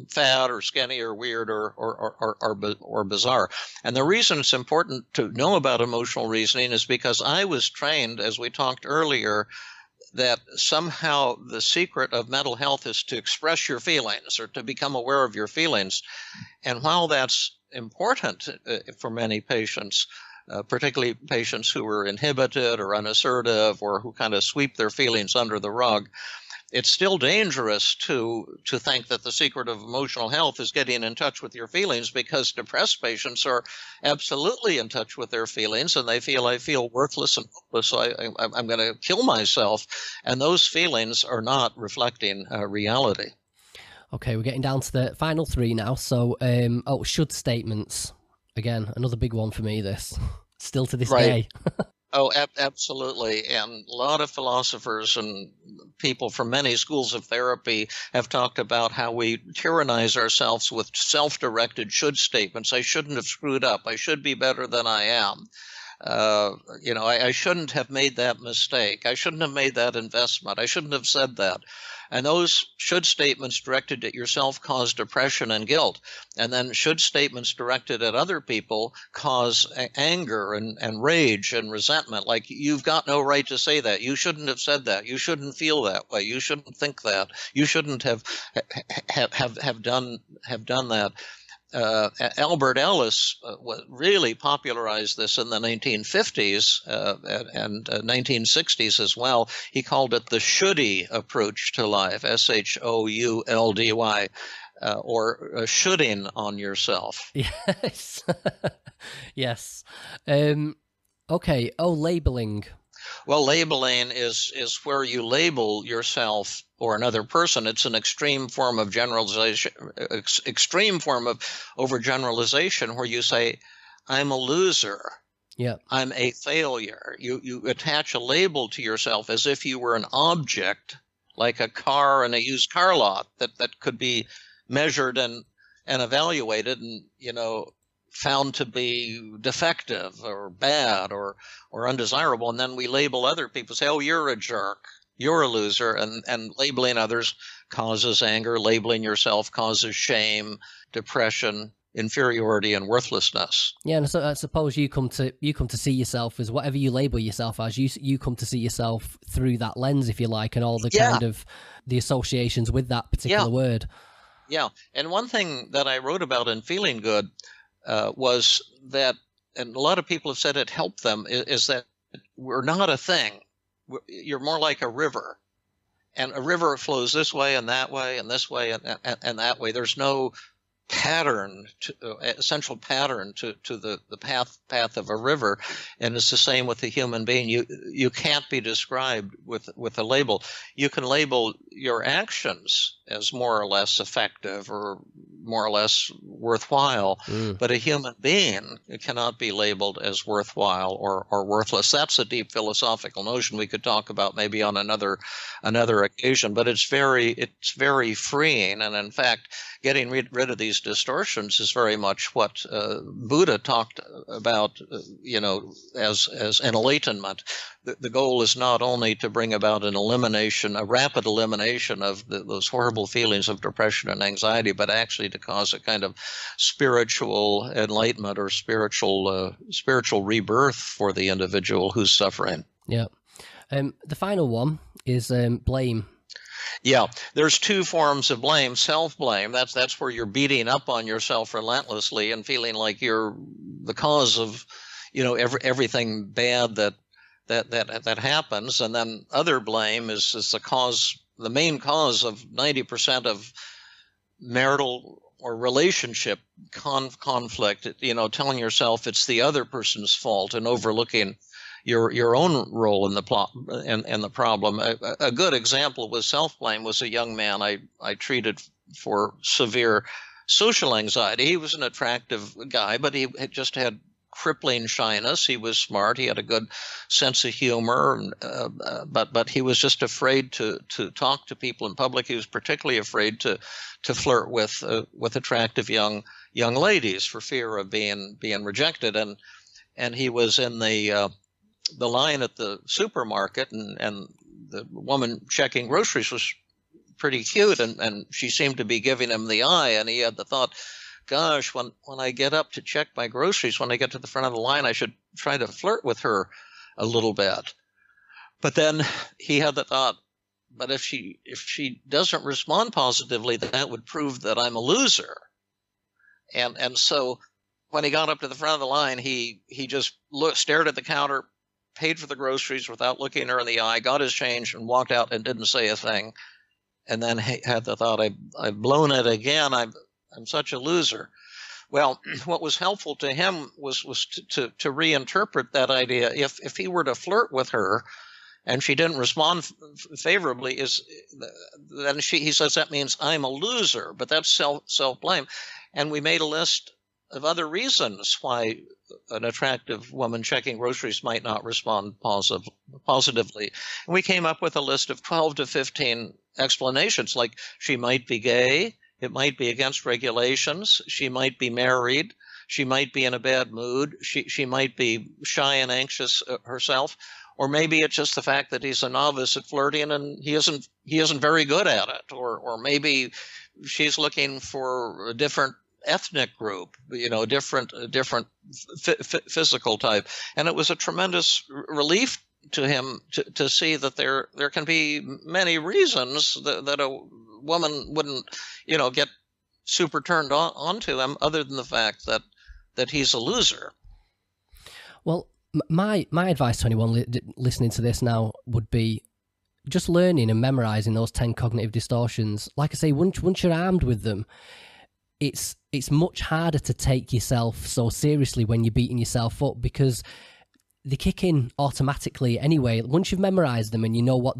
fat or skinny or weird or bizarre. And the reason it's important to know about emotional reasoning is because I was trained, as we talked earlier, that somehow the secret of mental health is to express your feelings or to become aware of your feelings. And while that's important for many patients, particularly patients who are inhibited or unassertive or who kind of sweep their feelings under the rug, it's still dangerous to think that the secret of emotional health is getting in touch with your feelings, because depressed patients are absolutely in touch with their feelings, and I feel worthless and hopeless, so I'm going to kill myself. And those feelings are not reflecting reality. Okay, we're getting down to the final three now. So, should statements. Again, another big one for me, this. Still to this day. Oh, absolutely. And a lot of philosophers and people from many schools of therapy have talked about how we tyrannize ourselves with self-directed should statements. I shouldn't have screwed up. I should be better than I am. I shouldn't have made that mistake. I shouldn't have made that investment. I shouldn't have said that. And those should statements directed at yourself cause depression and guilt. And then should statements directed at other people cause anger and rage and resentment. Like, you've got no right to say that. You shouldn't have said that. You shouldn't feel that way. You shouldn't think that. You shouldn't have done that. Albert Ellis really popularized this in the 1950s and 1960s as well. He called it the shouldy approach to life, SHOULDY, or shoulding on yourself. Yes. Yes. Okay. labeling. Well, labeling is where you label yourself or another person. It's an extreme form of generalization, extreme form of overgeneralization, where you say, I'm a loser. Yeah. I'm a failure. You attach a label to yourself as if you were an object, like a car in a used car lot that could be measured and evaluated and, found to be defective or bad or undesirable. And then we label other people, say, oh, you're a jerk, you're a loser. And labeling others causes anger. Labeling yourself causes shame, depression, inferiority, and worthlessness. Yeah, and so I suppose you come to see yourself as whatever you label yourself as. You come to see yourself through that lens, if you like, and all the kind of the associations with that particular word. Yeah, and one thing that I wrote about in Feeling Good was that, and a lot of people have said it helped them, is that we're not a thing. You're more like a river. And a river flows this way and that way and this way and that way. There's no pattern, essential pattern to the path of a river. And it's the same with the human being. You can't be described with a label. You can label your actions as more or less effective or more or less worthwhile, but a human being cannot be labeled as worthwhile or worthless. That's a deep philosophical notion we could talk about maybe on another occasion, but it's very freeing. And in fact, getting rid of these distortions is very much what Buddha talked about, as enlightenment. The goal is not only to bring about a rapid elimination of those horrible feelings of depression and anxiety, but actually to cause a kind of spiritual enlightenment or spiritual rebirth for the individual who's suffering. Yeah. The final one is blame. Yeah, there's two forms of blame. Self-blame, that's where you're beating up on yourself relentlessly and feeling like you're the cause of, everything bad that happens. And then other blame is the main cause of 90% of marital or relationship conflict. Telling yourself it's the other person's fault and overlooking your own role in the plot and the problem. A good example with self-blame was a young man I treated for severe social anxiety. He was an attractive guy, but he just had crippling shyness. He was smart. He had a good sense of humor, but he was just afraid to talk to people in public. He was particularly afraid to flirt with attractive young ladies for fear of being rejected. and he was in the line at the supermarket, and the woman checking groceries was pretty cute, and she seemed to be giving him the eye, and he had the thought, gosh, when I get up to check my groceries, when I get to the front of the line, I should try to flirt with her a little bit. But then he had the thought, but if she doesn't respond positively, that would prove that I'm a loser. And so when he got up to the front of the line, he just stared at the counter, paid for the groceries without looking her in the eye, got his change, and walked out and didn't say a thing. And then he had the thought, I've blown it again. I'm such a loser. Well, what was helpful to him was to reinterpret that idea. If he were to flirt with her and she didn't respond favorably, then he says that means I'm a loser, but that's self-blame. And we made a list of other reasons why an attractive woman checking groceries might not respond positively. And we came up with a list of 12 to 15 explanations, like she might be gay, it might be against regulations, she might be married, she might be in a bad mood, she might be shy and anxious herself, or maybe it's just the fact that he's a novice at flirting and he isn't very good at it, or maybe she's looking for a different ethnic group, different physical type. And it was a tremendous relief to him to see that there can be many reasons that a woman wouldn't, get super turned on to him, other than the fact that he's a loser. Well, my advice to anyone listening to this now would be just learning and memorizing those 10 cognitive distortions. Like I say, once you're armed with them, it's much harder to take yourself so seriously when you're beating yourself up, because they kick in automatically anyway. Once you've memorized them and you know what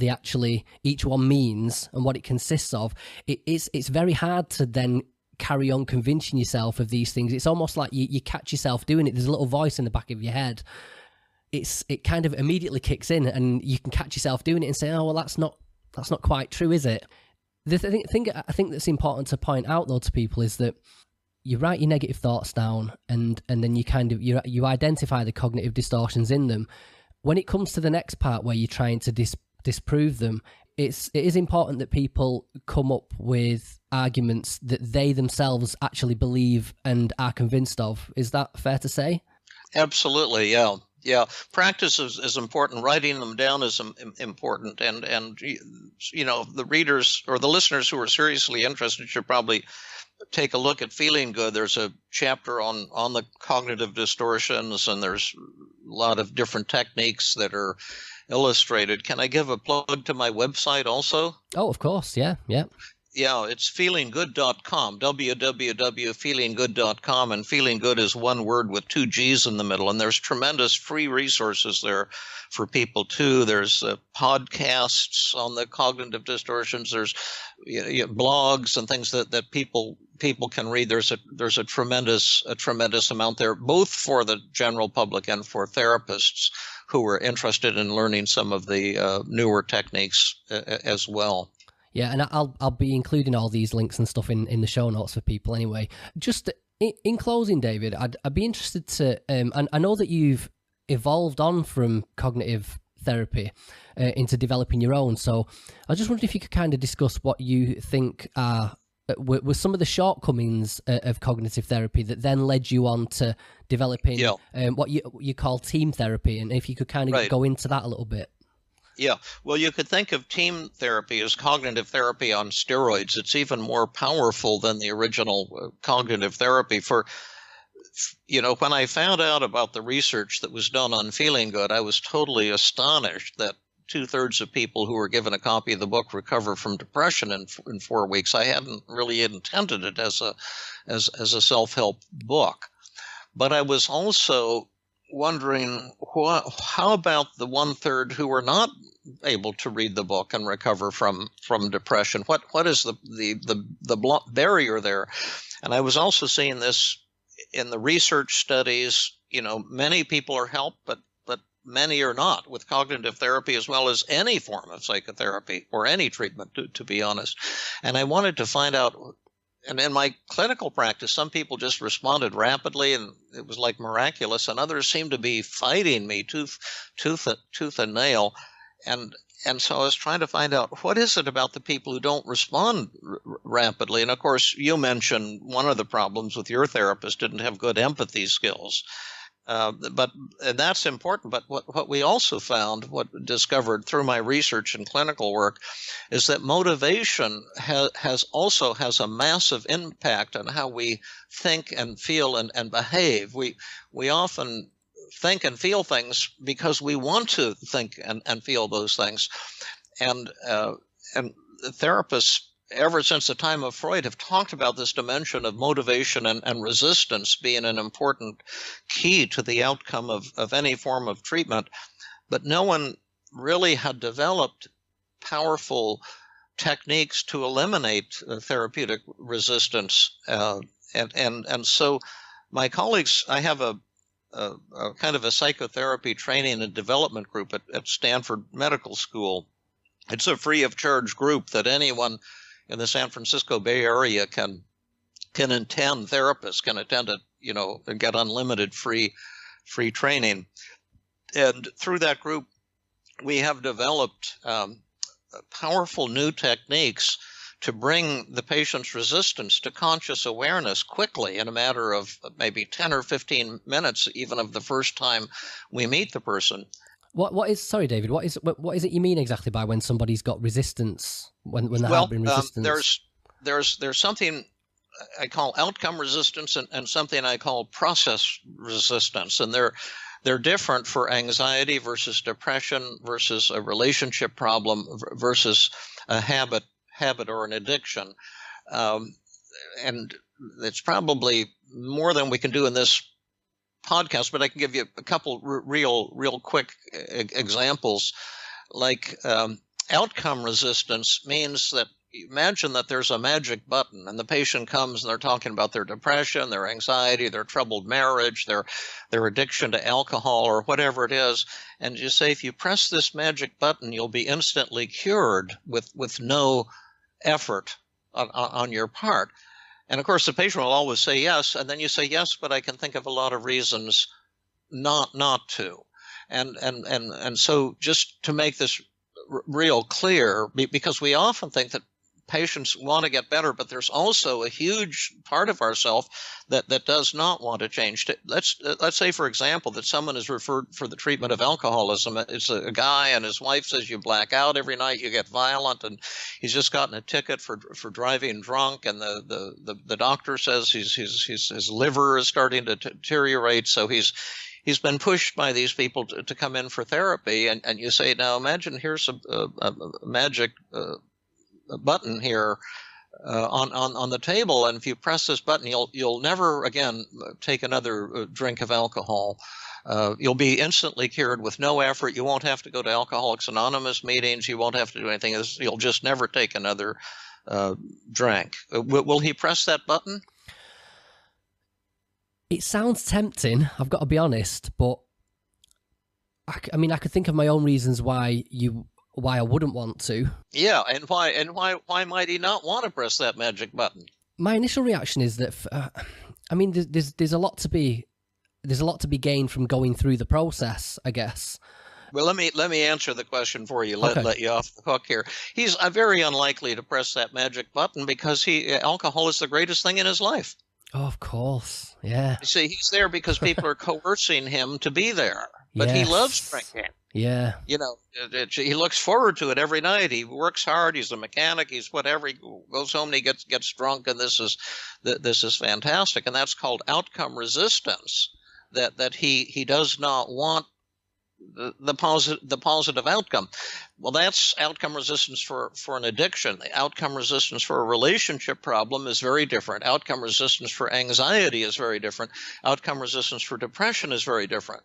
each one means and what it consists of, it's very hard to then carry on convincing yourself of these things. It's almost like you catch yourself doing it. There's a little voice in the back of your head. It kind of immediately kicks in, and you can catch yourself doing it and say, oh, well, that's not quite true, is it? The thing I think that's important to point out, though, to people is that you write your negative thoughts down, and then you identify the cognitive distortions in them. When it comes to the next part where you're trying to disprove them, it is important that people come up with arguments that they themselves actually believe and are convinced of. Is that fair to say? Absolutely, yeah. Yeah, practice is important. Writing them down is important, and the readers or the listeners who are seriously interested should probably take a look at Feeling Good. There's a chapter on the cognitive distortions, and there's a lot of different techniques that are illustrated. Can I give a plug to my website also? Oh, of course, yeah. Yeah, it's feelinggood.com, www.feelinggood.com, and Feeling Good is one word with 2 G's in the middle, and there's tremendous free resources there for people too. There's podcasts on the cognitive distortions. There's blogs and things that people can read. There's a tremendous amount there, both for the general public and for therapists who are interested in learning some of the newer techniques as well. Yeah, and I'll be including all these links and stuff in the show notes for people anyway. Just in closing, David, I'd be interested to, and I know that you've evolved on from cognitive therapy into developing your own, so I just wondered if you could kind of discuss what you think were some of the shortcomings of cognitive therapy that then led you on to developing what you call team therapy, and if you could kind of go into that a little bit. Yeah, well, you could think of team therapy as cognitive therapy on steroids. It's even more powerful than the original cognitive therapy. When I found out about the research that was done on Feeling Good, I was totally astonished that 2/3 of people who were given a copy of the book recover from depression in 4 weeks. I hadn't really intended it as a self-help book, but I was also wondering how about the 1/3 who were not able to read the book and recover from depression? What is the barrier there? And I was also seeing this in the research studies. Many people are helped, but many are not with cognitive therapy, as well as any form of psychotherapy or any treatment, to be honest. And I wanted to find out and in my clinical practice, some people just responded rapidly, and it was like miraculous, and others seemed to be fighting me tooth and nail. And so I was trying to find out, what is it about the people who don't respond rapidly? And of course, you mentioned one of the problems with your therapist didn't have good empathy skills. But that's important. But what we also found, what discovered through my research and clinical work, is that motivation has a massive impact on how we think and feel and behave. We often think and feel things because we want to think and feel those things, and therapists, ever since the time of Freud, have talked about this dimension of motivation and resistance being an important key to the outcome of any form of treatment. But no one really had developed powerful techniques to eliminate therapeutic resistance. And so my colleagues, I have a kind of a psychotherapy training and development group at Stanford Medical School. It's a free of charge group that anyone in the San Francisco Bay Area can attend. Therapists can attend it, and get unlimited free training. And through that group, we have developed powerful new techniques to bring the patient's resistance to conscious awareness quickly, in a matter of maybe 10 or 15 minutes, even of the first time we meet the person. Sorry, David, what is it you mean exactly by when somebody's got resistance, when there have been resistance? There's something I call outcome resistance and something I call process resistance, and they're different for anxiety versus depression versus a relationship problem versus a habit or an addiction. And it's probably more than we can do in this podcast, but I can give you a couple real quick examples. Like outcome resistance means that, imagine that there's a magic button and the patient comes and they're talking about their depression, their anxiety, their troubled marriage, their addiction to alcohol or whatever it is. And you say, if you press this magic button, you'll be instantly cured with no effort on your part. And of course, the patient will always say yes. And then you say, yes, but I can think of a lot of reasons not to. And so just to make this real clear, because we often think that patients want to get better, but there's also a huge part of ourself that does not want to change. Let's say, for example, that someone is referred for the treatment of alcoholism. It's a guy, and his wife says you black out every night, you get violent, and he's just gotten a ticket for driving drunk, and the doctor says his liver is starting to deteriorate, so he's been pushed by these people to come in for therapy, and you say, now imagine here's a magic button here on the table, and if you press this button, you'll never again take another drink of alcohol. You'll be instantly cured with no effort. You won't have to go to Alcoholics Anonymous meetings. You won't have to do anything. You'll just never take another drink. Will he press that button? It sounds tempting, I've got to be honest, but I mean, I could think of my own reasons why I wouldn't want to. Yeah, and why might he not want to press that magic button? My initial reaction is that I mean, there's a lot to be gained from going through the process, I guess. Well, let me answer the question for you. Let you off the hook here. He's very unlikely to press that magic button because alcohol is the greatest thing in his life. Oh, of course, yeah. You see, he's there because people are coercing him to be there, but yes. He loves drinking. Yeah. He looks forward to it every night. He works hard. He's a mechanic. He's whatever. He goes home and he gets drunk, and this is fantastic. And that's called outcome resistance. That he does not want the positive outcome. Well, that's outcome resistance for an addiction. The outcome resistance for a relationship problem is very different. Outcome resistance for anxiety is very different. Outcome resistance for depression is very different.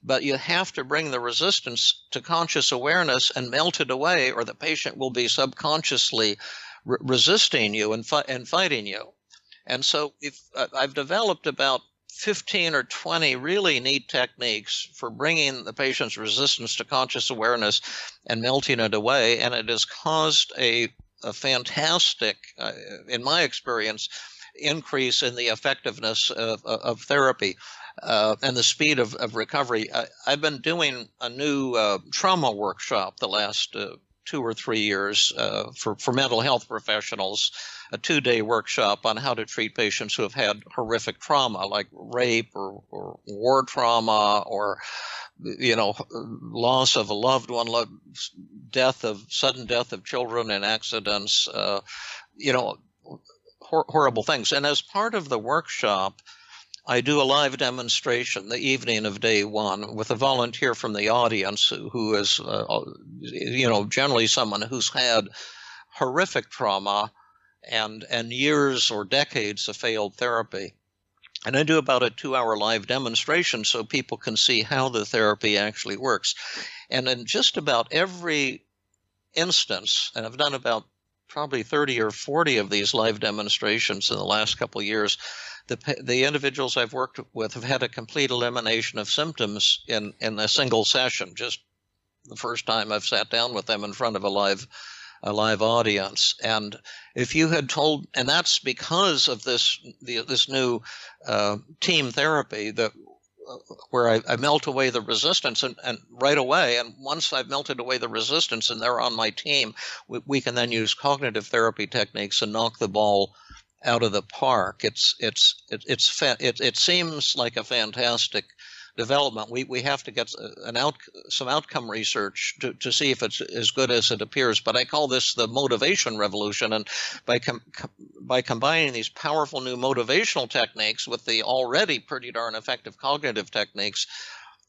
But you have to bring the resistance to conscious awareness and melt it away, or the patient will be subconsciously resisting you and fighting you. And so I've developed about 15 or 20 really neat techniques for bringing the patient's resistance to conscious awareness and melting it away, and it has caused a a fantastic, in my experience, increase in the effectiveness of therapy and the speed of recovery. I've been doing a new trauma workshop the last 2 or 3 years for mental health professionals, a 2-day workshop on how to treat patients who have had horrific trauma like rape or war trauma or loss of a loved one, sudden death of children in accidents, horrible things. And as part of the workshop, I do a live demonstration the evening of day one with a volunteer from the audience who is, generally someone who's had horrific trauma and years or decades of failed therapy. And I do about a 2-hour live demonstration so people can see how the therapy actually works. And in just about every instance, and I've done about probably 30 or 40 of these live demonstrations in the last couple of years, the individuals I've worked with have had a complete elimination of symptoms in a single session, just the first time I've sat down with them in front of a live audience. And if you had told, and that's because of this new team therapy that where I melt away the resistance and right away. And once I've melted away the resistance and they're on my team, we can then use cognitive therapy techniques and knock the ball out of the park. It seems like a fantastic development. We have to get some outcome research to see if it's as good as it appears. But I call this the motivation revolution. And by combining these powerful new motivational techniques with the already pretty darn effective cognitive techniques,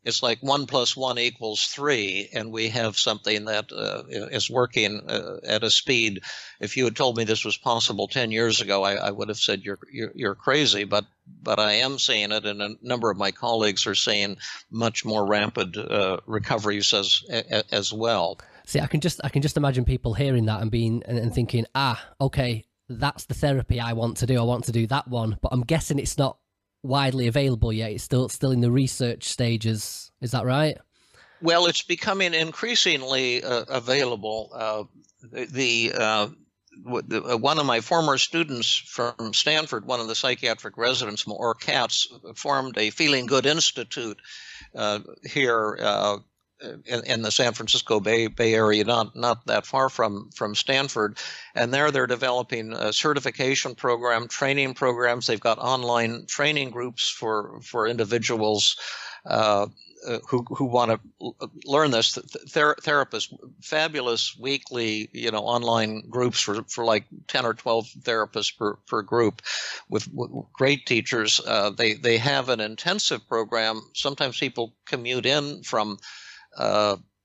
it's like 1 + 1 = 3, and we have something that is working at a speed. If you had told me this was possible 10 years ago, I would have said you're crazy. But I am seeing it, and a number of my colleagues are seeing much more rapid recoveries as well. See, I can just imagine people hearing that and thinking, okay, that's the therapy I want to do. I want to do that one, but I'm guessing it's not widely available yet. It's still in the research stages. Is that right? Well, it's becoming increasingly available. One of my former students from Stanford, one of the psychiatric residents, Maor Katz, formed a Feeling Good Institute here in the San Francisco Bay Area, not that far from Stanford. And there they're developing a certification program, training programs. They've got online training groups for individuals who want to learn this. Therapists, fabulous weekly, online groups for like 10 or 12 therapists per group with great teachers. They have an intensive program. Sometimes people commute in from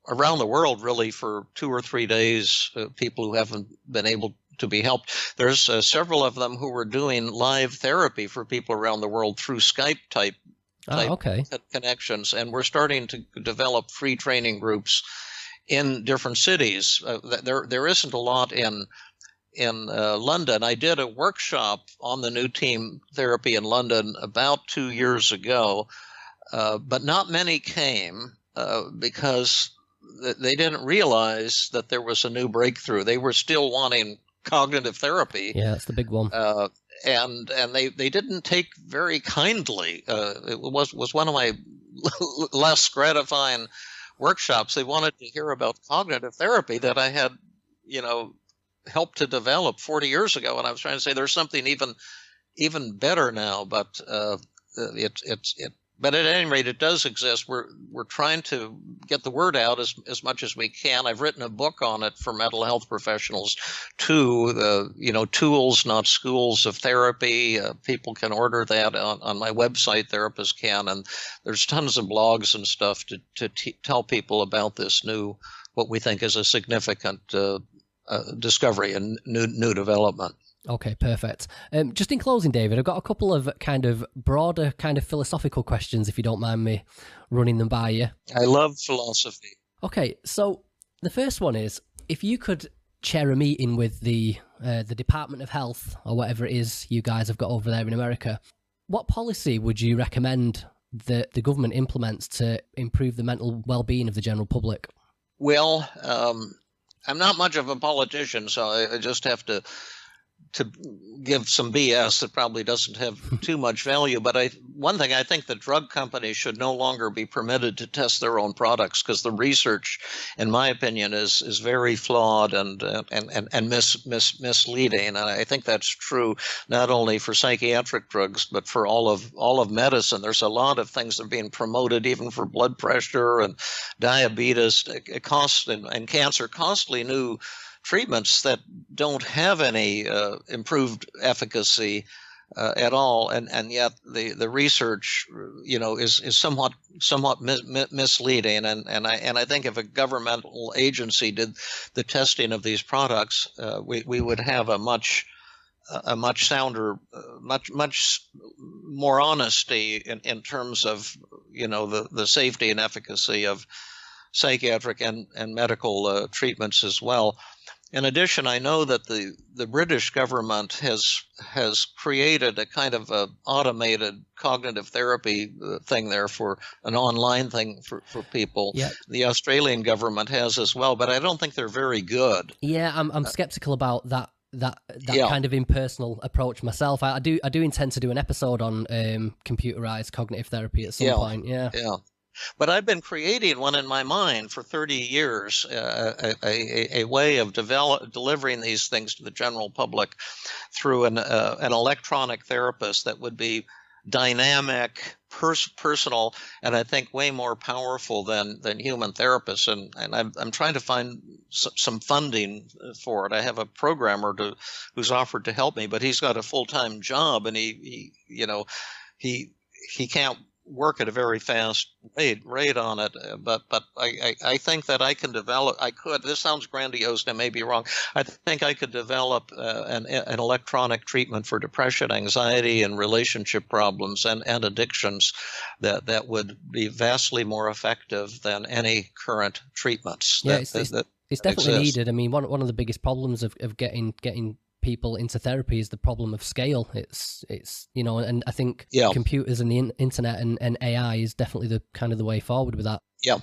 around the world, really, for 2 or 3 days, people who haven't been able to be helped. There's several of them who were doing live therapy for people around the world through Skype type connections, and we're starting to develop free training groups in different cities. There isn't a lot in London. I did a workshop on the new team therapy in London about 2 years ago, but not many came. Because they didn't realize that there was a new breakthrough. They were still wanting cognitive therapy. Yeah, that's the big one. And they didn't take very kindly. It was one of my less gratifying workshops. They wanted to hear about cognitive therapy that I had, helped to develop 40 years ago. And I was trying to say there's something even better now, but But at any rate, it does exist. We're trying to get the word out as much as we can. I've written a book on it for mental health professionals too. Tools, not schools of therapy. People can order that on my website. Therapists can, and there's tons of blogs and stuff to tell people about this new, what we think is a significant discovery and new development. Okay, perfect. Just in closing, David, I've got a couple of kind of broader kind of philosophical questions, if you don't mind me running them by you. I love philosophy. Okay, so the first one is, if you could chair a meeting with the Department of Health, or whatever it is you guys have got over there in America, what policy would you recommend that the government implements to improve the mental well-being of the general public? Well, I'm not much of a politician, so I just have to give some BS that probably doesn't have too much value. But one thing, I think the drug companies should no longer be permitted to test their own products, because the research, in my opinion, is very flawed and misleading. And I think that's true not only for psychiatric drugs but for all of medicine. There's a lot of things that are being promoted, even for blood pressure and diabetes, and cancer, costly new treatments that don't have any improved efficacy at all, and yet the research, is somewhat misleading, and I think if a governmental agency did the testing of these products, we would have a much sounder, much more honesty in terms of the safety and efficacy of psychiatric and medical treatments as well. In addition, I know that the British government has created a kind of a automated cognitive therapy thing there, for an online thing for people. Yeah. The Australian government has as well, but I don't think they're very good. Yeah, I'm skeptical about that kind of impersonal approach myself. I do intend to do an episode on computerized cognitive therapy at some point. Yeah. But I've been creating one in my mind for 30 years, a way of delivering these things to the general public through an electronic therapist that would be dynamic, personal, and I think way more powerful than human therapists. And I'm trying to find some funding for it. I have a programmer who's offered to help me, but he's got a full-time job, and he can't work at a very fast rate on it, but I think that I can develop. This sounds grandiose, and I may be wrong. I think I could develop an electronic treatment for depression, anxiety, and relationship problems and addictions that would be vastly more effective than any current treatments. Yeah, it's definitely needed. I mean, one of the biggest problems of getting people into therapy is the problem of scale. It's and I think computers and the internet and AI is definitely the kind of the way forward with that. Yeah.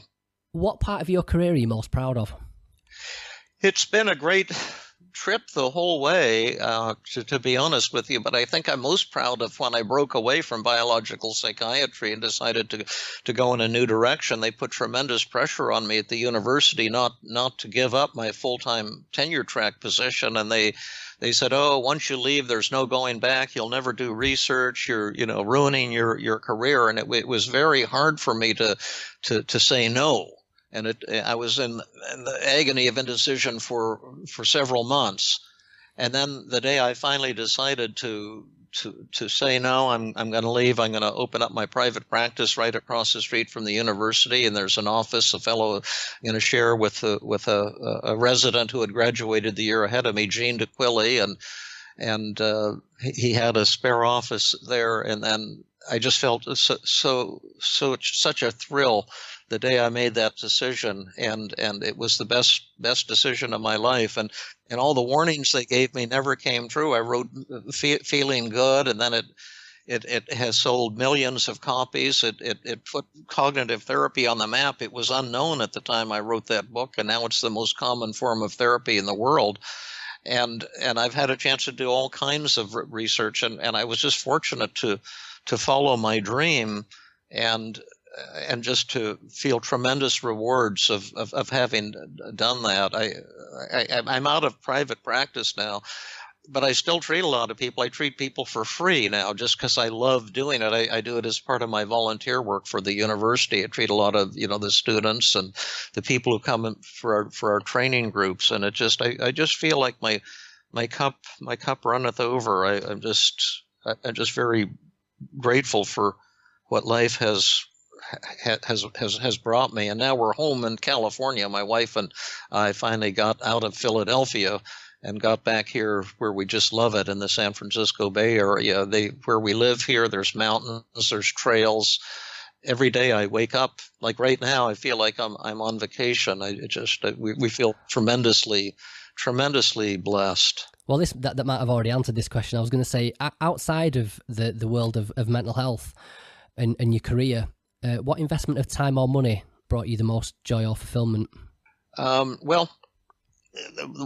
What part of your career are you most proud of? It's been a great trip the whole way, to be honest with you, but I think I'm most proud of when I broke away from biological psychiatry and decided to go in a new direction. They put tremendous pressure on me at the university not to give up my full-time tenure track position, and they said, "Oh, once you leave, there's no going back. You'll never do research. You're, ruining your career." And it was very hard for me to say no. And I was in the agony of indecision for several months. And then the day I finally decided to say no, I'm going to leave. I'm going to open up my private practice right across the street from the university, and there's an office a fellow going to share with a resident who had graduated the year ahead of me, Gene DeQuilly, and he had a spare office there. And then I just felt such a thrill the day I made that decision, and it was the best decision of my life. And all the warnings they gave me never came true. I wrote Feeling Good, and then it has sold millions of copies. It put cognitive therapy on the map. It was unknown at the time I wrote that book, and now it's the most common form of therapy in the world. And I've had a chance to do all kinds of research, and I was just fortunate to follow my dream and just to feel tremendous rewards of having done that. I'm out of private practice now, but I still treat a lot of people. I treat people for free now just because I love doing it. I do it as part of my volunteer work for the university. I treat a lot of the students and the people who come in for our training groups, and I just feel like my cup runneth over. I'm just very grateful for what life has brought me. And now we're home in California. My wife and I finally got out of Philadelphia and got back here where we just love it, in the San Francisco Bay Area. Where we live here, there's mountains, there's trails. Every day I wake up, like right now, I feel like I'm on vacation. We feel tremendously blessed. Well, that might have already answered this question. I was going to say, outside of the world of mental health and your career, what investment of time or money brought you the most joy or fulfillment? Well,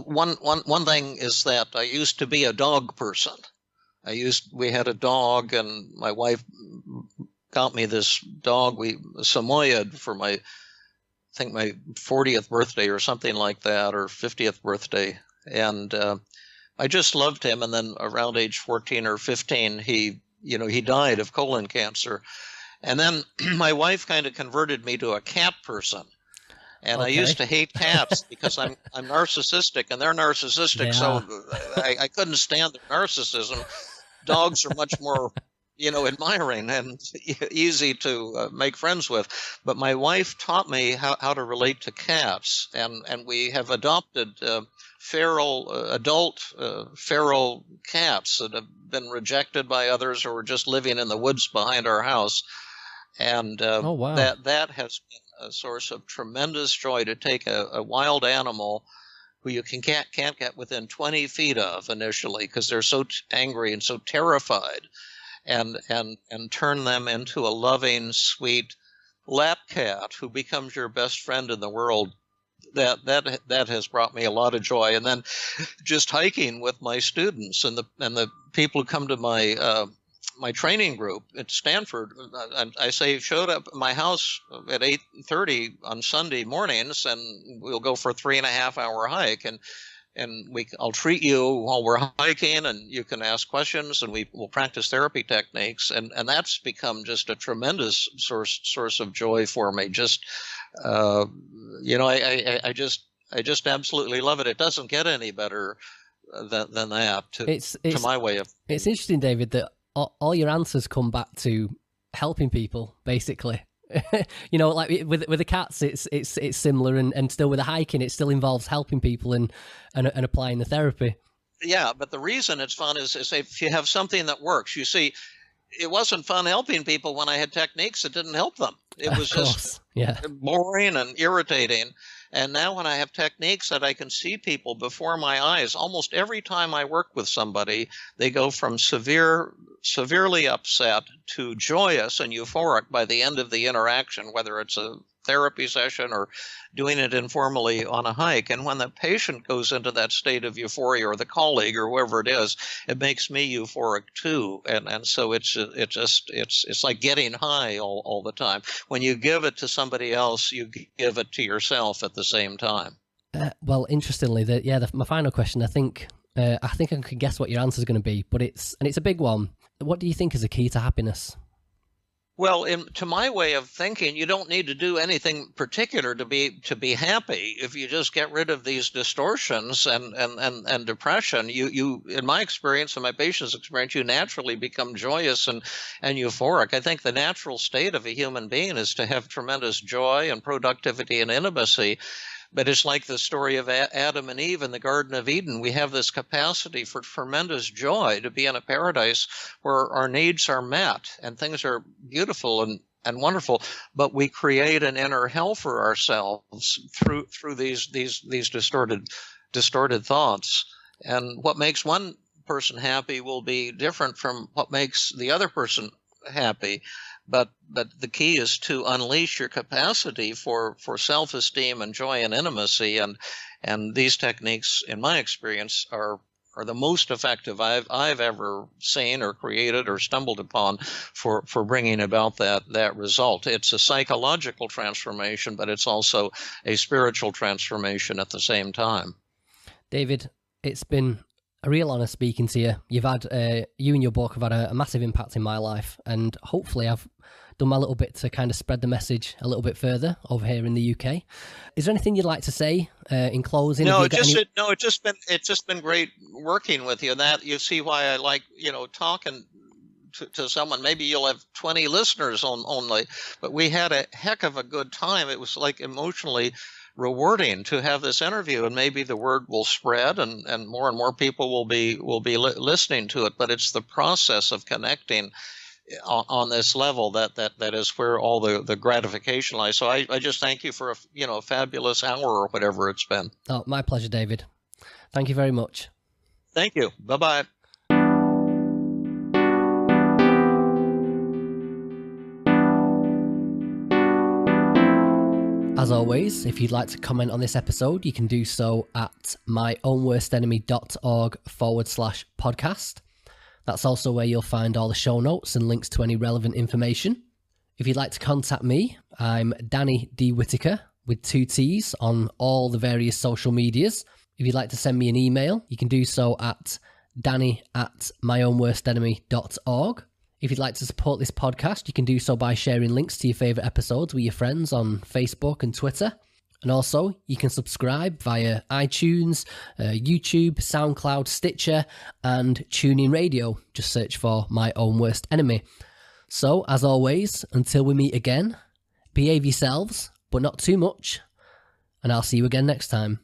one thing is that I used to be a dog person. We had a dog, and my wife got me this dog, Samoyed, for I think my 40th birthday or something like that, or 50th birthday. And I just loved him. And then around age 14 or 15, he died of colon cancer. And then my wife kind of converted me to a cat person. And I used to hate cats because I'm narcissistic, and they're narcissistic, so I couldn't stand their narcissism. Dogs are much more, admiring and easy to make friends with. But my wife taught me how to relate to cats, and we have adopted adult feral cats that have been rejected by others or were just living in the woods behind our house. And that has been a source of tremendous joy, to take a wild animal who you can't get within 20 feet of initially because they're so angry and so terrified, and turn them into a loving, sweet lap cat who becomes your best friend in the world. That has brought me a lot of joy. And then just hiking with my students and the people who come to my training group at Stanford, I showed up at my house at 8:30 on Sunday mornings, and we'll go for a 3.5-hour hike, and I'll treat you while we're hiking, and you can ask questions, and we'll practice therapy techniques, and that's become just a tremendous source of joy for me. Just I just absolutely love it. It doesn't get any better than that. To my way of. It's interesting, David, that all your answers come back to helping people, basically. Like with the cats, it's similar, and still with the hiking, it still involves helping people and applying the therapy. Yeah, but the reason it's fun is if you have something that works. You see, it wasn't fun helping people when I had techniques that didn't help them. It was just boring and irritating. And now when I have techniques that I can see people before my eyes, almost every time I work with somebody, they go from severely upset to joyous and euphoric by the end of the interaction, whether it's a therapy session or doing it informally on a hike. And when the patient goes into that state of euphoria, or the colleague or whoever it is, it makes me euphoric too. And so it's like getting high all the time. When you give it to somebody else, you give it to yourself at the same time. Well, interestingly, my final question, I think I can guess what your answer is going to be, but it's a big one. What do you think is the key to happiness? Well, to my way of thinking, you don't need to do anything particular to be happy. If you just get rid of these distortions and depression, you in my experience and my patient's experience, you naturally become joyous and euphoric. I think the natural state of a human being is to have tremendous joy and productivity and intimacy. But it's like the story of Adam and Eve in the Garden of Eden. We have this capacity for tremendous joy to be in a paradise where our needs are met and things are beautiful and wonderful. But we create an inner hell for ourselves through these distorted thoughts. And what makes one person happy will be different from what makes the other person happy. But the key is to unleash your capacity for self-esteem and joy and intimacy, and these techniques, in my experience, are the most effective I've ever seen or created or stumbled upon for bringing about that result. It's a psychological transformation, but it's also a spiritual transformation at the same time. David, it's been a real honor speaking to you. You've had you and your book have had a massive impact in my life, and hopefully I've done my little bit to kind of spread the message a little bit further over here in the UK. Is there anything you'd like to say in closing? No, it's just been great working with you. And that you see why I like talking to someone. Maybe you'll have 20 listeners only, but we had a heck of a good time. It was like emotionally rewarding to have this interview, and maybe the word will spread and more people will be listening to it. But it's the process of connecting on this level that is where all the gratification lies. So I just thank you for a fabulous hour or whatever it's been. Oh, my pleasure, David. Thank you very much. Thank you. Bye-bye. As always, if you'd like to comment on this episode, you can do so at myownworstenemy.org/podcast. That's also where you'll find all the show notes and links to any relevant information. If you'd like to contact me, I'm Danny D. Whitaker with 2 T's on all the various social medias. If you'd like to send me an email, you can do so at danny@myownworstenemy.org. If you'd like to support this podcast, you can do so by sharing links to your favourite episodes with your friends on Facebook and Twitter. And also, you can subscribe via iTunes, YouTube, SoundCloud, Stitcher, and TuneIn Radio. Just search for My Own Worst Enemy. So, as always, until we meet again, behave yourselves, but not too much, and I'll see you again next time.